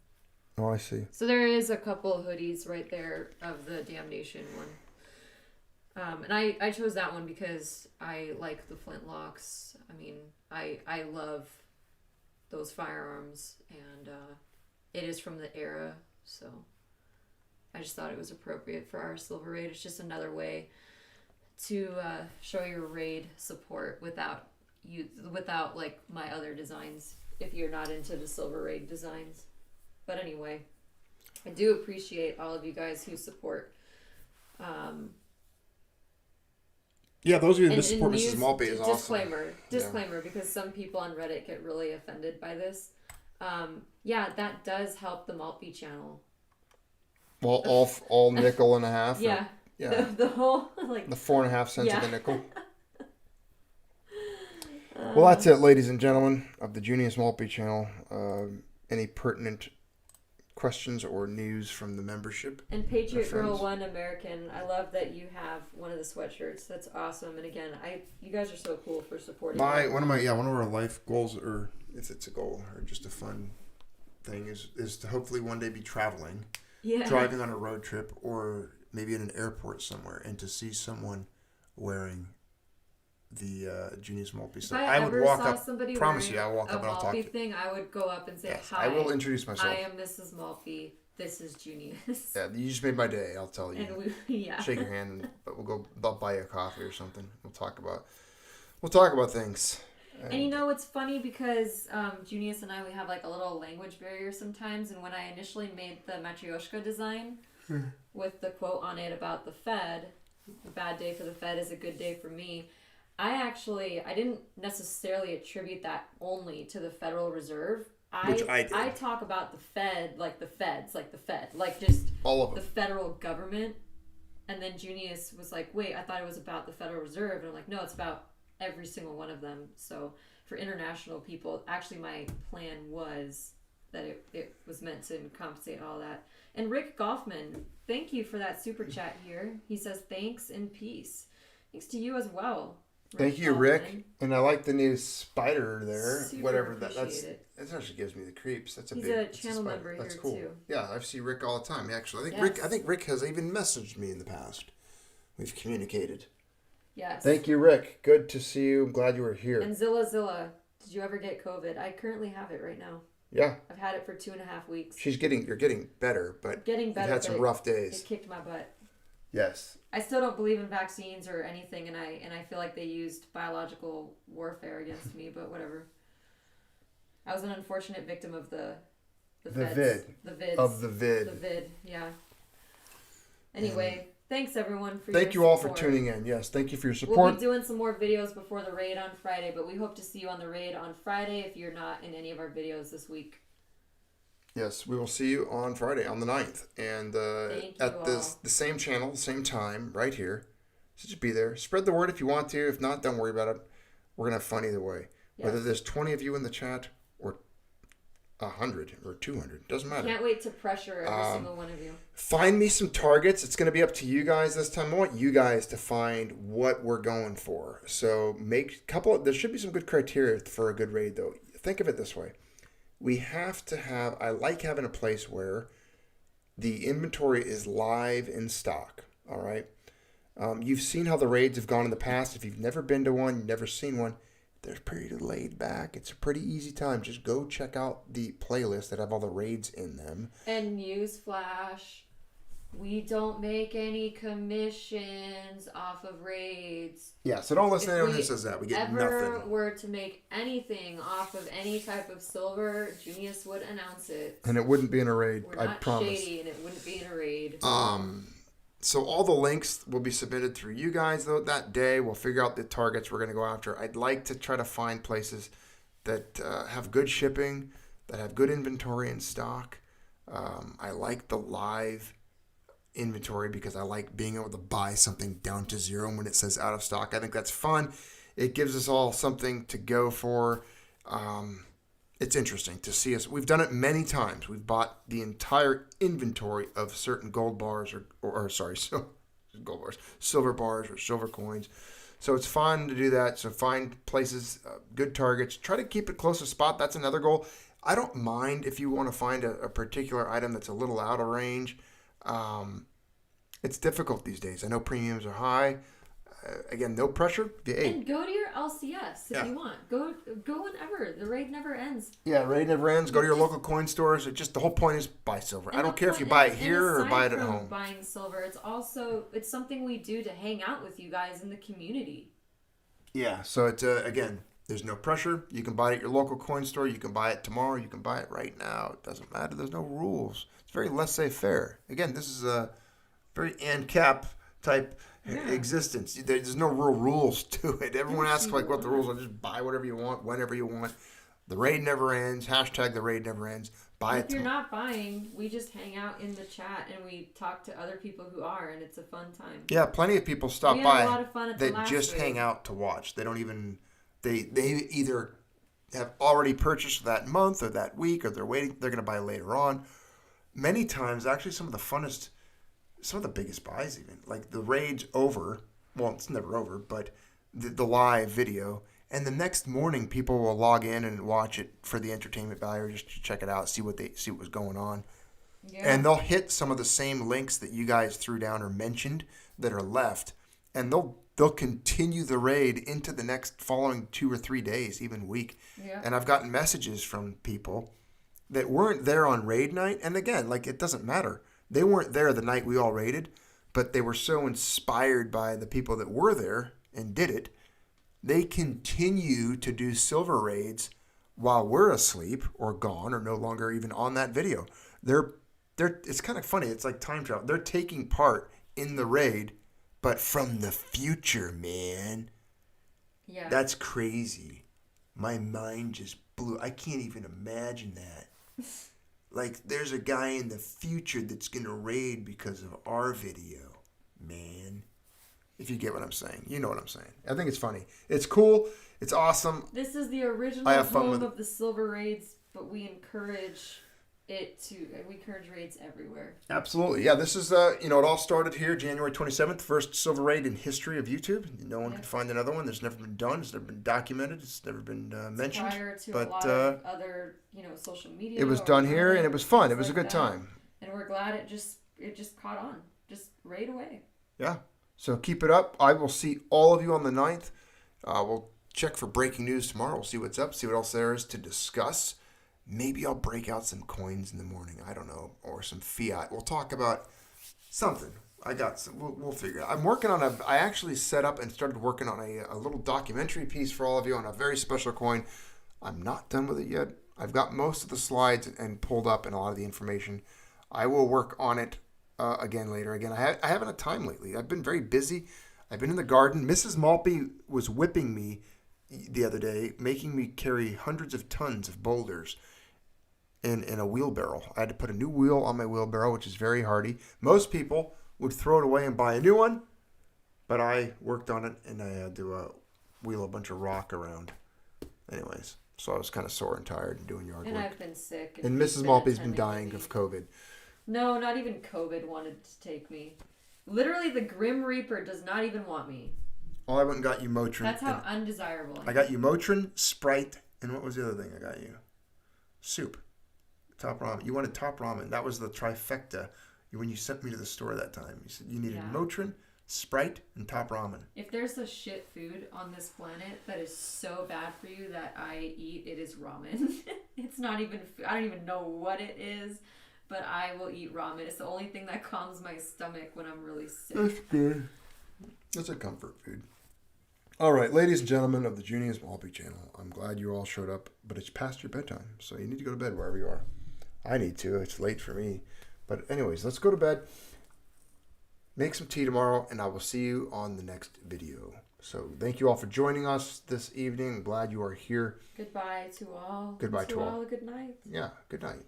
Oh, I see. So there is a couple of hoodies right there of the Damnation one. And I chose that one because I like the flintlocks. I mean, I love those firearms, and it is from the era, so I just thought it was appropriate for our Silver Raid. It's just another way to show your raid support without like my other designs, if you're not into the Silver Raid designs. But anyway, I do appreciate all of you guys who support. Yeah, those of you who support Mrs. Maltby is awesome. Disclaimer, because some people on Reddit get really offended by this. Yeah, that does help the Maltby channel. Well, all nickel and a half. Yeah. Yeah. The whole the 4.5 cents of the nickel. Well, that's it, ladies and gentlemen of the Junius Maltby channel. Any pertinent questions or news from the membership? And Patriot Girl 1 American, I love that you have one of the sweatshirts. That's awesome. And again, you guys are so cool for supporting. One of our life goals, or if it's a goal or just a fun thing, is to hopefully one day be traveling, driving on a road trip, or maybe at an airport somewhere, and to see someone wearing the Junius Maltby stuff. I would walk up. Promise you, I'll walk up and I'll talk to you. Thing, I would go up and say, yes, hi. I will introduce myself. I am Mrs. Maltby. This is Junius. Yeah, you just made my day. I'll tell you. And shake your hand, but I'll buy you a coffee or something. We'll talk about things. And it's funny because Junius and we have like a little language barrier sometimes. And when I initially made the Matryoshka design with the quote on it about the Fed, a bad day for the Fed is a good day for me, I didn't necessarily attribute that only to the Federal Reserve. Which I did. I talk about the Fed, like the Feds, like the Fed, like just all of them. The federal government. And then Junius was like, wait, I thought it was about the Federal Reserve. And I'm like, no, it's about every single one of them. So for international people, actually my plan was that it was meant to compensate all that. And Rick Goffman, thank you for that super chat here. He says, thanks and peace. Thanks to you as well. Thank you, Rick. And I like the new spider there. Super whatever appreciate it. That actually gives me the creeps. That's a He's big. a That's channel spider. member That's here cool. too. Yeah, I see Rick all the time. Actually, Yes. I think Rick has even messaged me in the past. We've communicated. Yes. Thank you, Rick. Good to see you. I'm glad you were here. And Zilla, did you ever get COVID? I currently have it right now. Yeah. I've had it for 2.5 weeks. You're getting better, but Getting better. you've had some rough days. It kicked my butt. Yes. I still don't believe in vaccines or anything, and I feel like they used biological warfare against me, but whatever. I was an unfortunate victim of the vids. The vid, yeah. Anyway, thanks everyone for Thank your you all support. for tuning in. Yes, thank you for your support. We'll be doing some more videos before the raid on Friday, but we hope to see you on the raid on Friday if you're not in any of our videos this week. Yes, we will see you on Friday, on the 9th. And at the same channel, same time, right here. So just be there. Spread the word if you want to. If not, don't worry about it. We're going to have fun either way. Yes. Whether there's 20 of you in the chat or 100 or 200. Doesn't matter. Can't wait to pressure every single one of you. Find me some targets. It's going to be up to you guys this time. I want you guys to find what we're going for. So there should be some good criteria for a good raid, though. Think of it this way. We have to have, I like having a place where the inventory is live in stock, all right? You've seen how the raids have gone in the past. If you've never been to one, you've never seen one, they're pretty laid back. It's a pretty easy time. Just go check out the playlist that have all the raids in them. And newsflash, we don't make any commissions off of raids. Yeah, so don't listen to anyone who says that. We get nothing. If we were to make anything off of any type of silver, Junius would announce it. And it wouldn't be in a raid, I promise. We're not shady, and it wouldn't be in a raid. So all the links will be submitted through you guys, though, that day. We'll figure out the targets we're going to go after. I'd like to try to find places that have good shipping, that have good inventory in stock. I like the live inventory because I like being able to buy something down to zero when it says out of stock. I think that's fun. It gives us all something to go for. It's interesting to see us. We've done it many times. We've bought the entire inventory of certain gold bars gold bars, silver bars or silver coins. So it's fun to do that. So find places, good targets. Try to keep it close to spot. That's another goal. I don't mind if you want to find a particular item that's a little out of range. It's difficult these days. I know premiums are high. Again, no pressure. And go to your LCS if you want. Go whenever. The raid never ends. Yeah, raid never ends. Go to your local coin stores. The whole point is buy silver. I don't care if you buy it here or buy it at home. Buying silver, it's something we do to hang out with you guys in the community. Yeah, so it's again, there's no pressure. You can buy it at your local coin store. You can buy it tomorrow. You can buy it right now. It doesn't matter. There's no rules. It's very laissez-faire. Again, this is a very ANCAP type existence. There's no real rules to it. Everyone asks what the rules are. Just buy whatever you want, whenever you want. The raid never ends. # the raid never ends. Buy it. If you're not buying, we just hang out in the chat and we talk to other people who are, and it's a fun time. Yeah, plenty of people stop by. We had a lot of fun at the last just raid. hang out to watch. They don't even. They either have already purchased that month or that week, or they're waiting. They're going to buy later on. Many times, actually, some of the biggest buys, even like the raid's over. Well, it's never over, but the live video, and the next morning people will log in and watch it for the entertainment value, or just to check it out, see what was going on, and they'll hit some of the same links that you guys threw down or mentioned that are left, and they'll continue the raid into the next following 2 or 3 days, even week. Yeah. And I've gotten messages from people that weren't there on raid night, and again, like it doesn't matter. They weren't there the night we all raided, but they were so inspired by the people that were there and did it. They continue to do silver raids while we're asleep or gone or no longer even on that video. It's kind of funny. It's like time travel. They're taking part in the raid, but from the future, man. Yeah. That's crazy. My mind just blew. I can't even imagine that. Like, there's a guy in the future that's going to raid because of our video. Man. If you get what I'm saying. You know what I'm saying. I think it's funny. It's cool. It's awesome. This is the original home of the silver raids, but we encourage we encourage raids everywhere. Absolutely. Yeah, this is, it all started here January 27th, first silver raid in history of YouTube. No one could find another one. There's never been done. It's never been documented. It's never been mentioned. Prior to a lot of other, social media. It was done here, and it was fun. It was a good time. And we're glad it just caught on. Just raid away. Yeah. So keep it up. I will see all of you on the 9th. We'll check for breaking news tomorrow. We'll see what's up, see what else there is to discuss. Maybe I'll break out some coins in the morning. I don't know. Or some fiat. We'll talk about something. I got some. We'll figure it out. I'm working on I actually set up and started working on a little documentary piece for all of you on a very special coin. I'm not done with it yet. I've got most of the slides and pulled up and a lot of the information. I will work on it again later. Again, I haven't had time lately. I've been very busy. I've been in the garden. Mrs. Maltby was whipping me the other day, making me carry hundreds of tons of boulders in a wheelbarrow. I had to put a new wheel on my wheelbarrow, which is very hardy. Most people would throw it away and buy a new one, but I worked on it and I had to wheel a bunch of rock around. Anyways, so I was kind of sore and tired and doing yard work. And I've been sick. And Mrs. Maltby's been dying of COVID. No, not even COVID wanted to take me. Literally, the Grim Reaper does not even want me. Well, I went and got you Motrin. That's how undesirable I am. I got you Motrin, Sprite, and what was the other thing I got you? Soup. Top ramen. You wanted top ramen. That was the trifecta when you sent me to the store that time. You said you needed Motrin, Sprite, and top ramen. If there's a shit food on this planet that is so bad for you that I eat, it is ramen. It's not even, I don't even know what it is, but I will eat ramen. It's the only thing that calms my stomach when I'm really sick. That's good. That's a comfort food. All right, ladies and gentlemen of the Junius Maltby channel, I'm glad you all showed up, but it's past your bedtime, so you need to go to bed wherever you are. I need to. It's late for me. But anyways, let's go to bed. Make some tea tomorrow, and I will see you on the next video. So thank you all for joining us this evening. I'm glad you are here. Goodbye to all. Goodbye to all. Good night. Yeah, good night.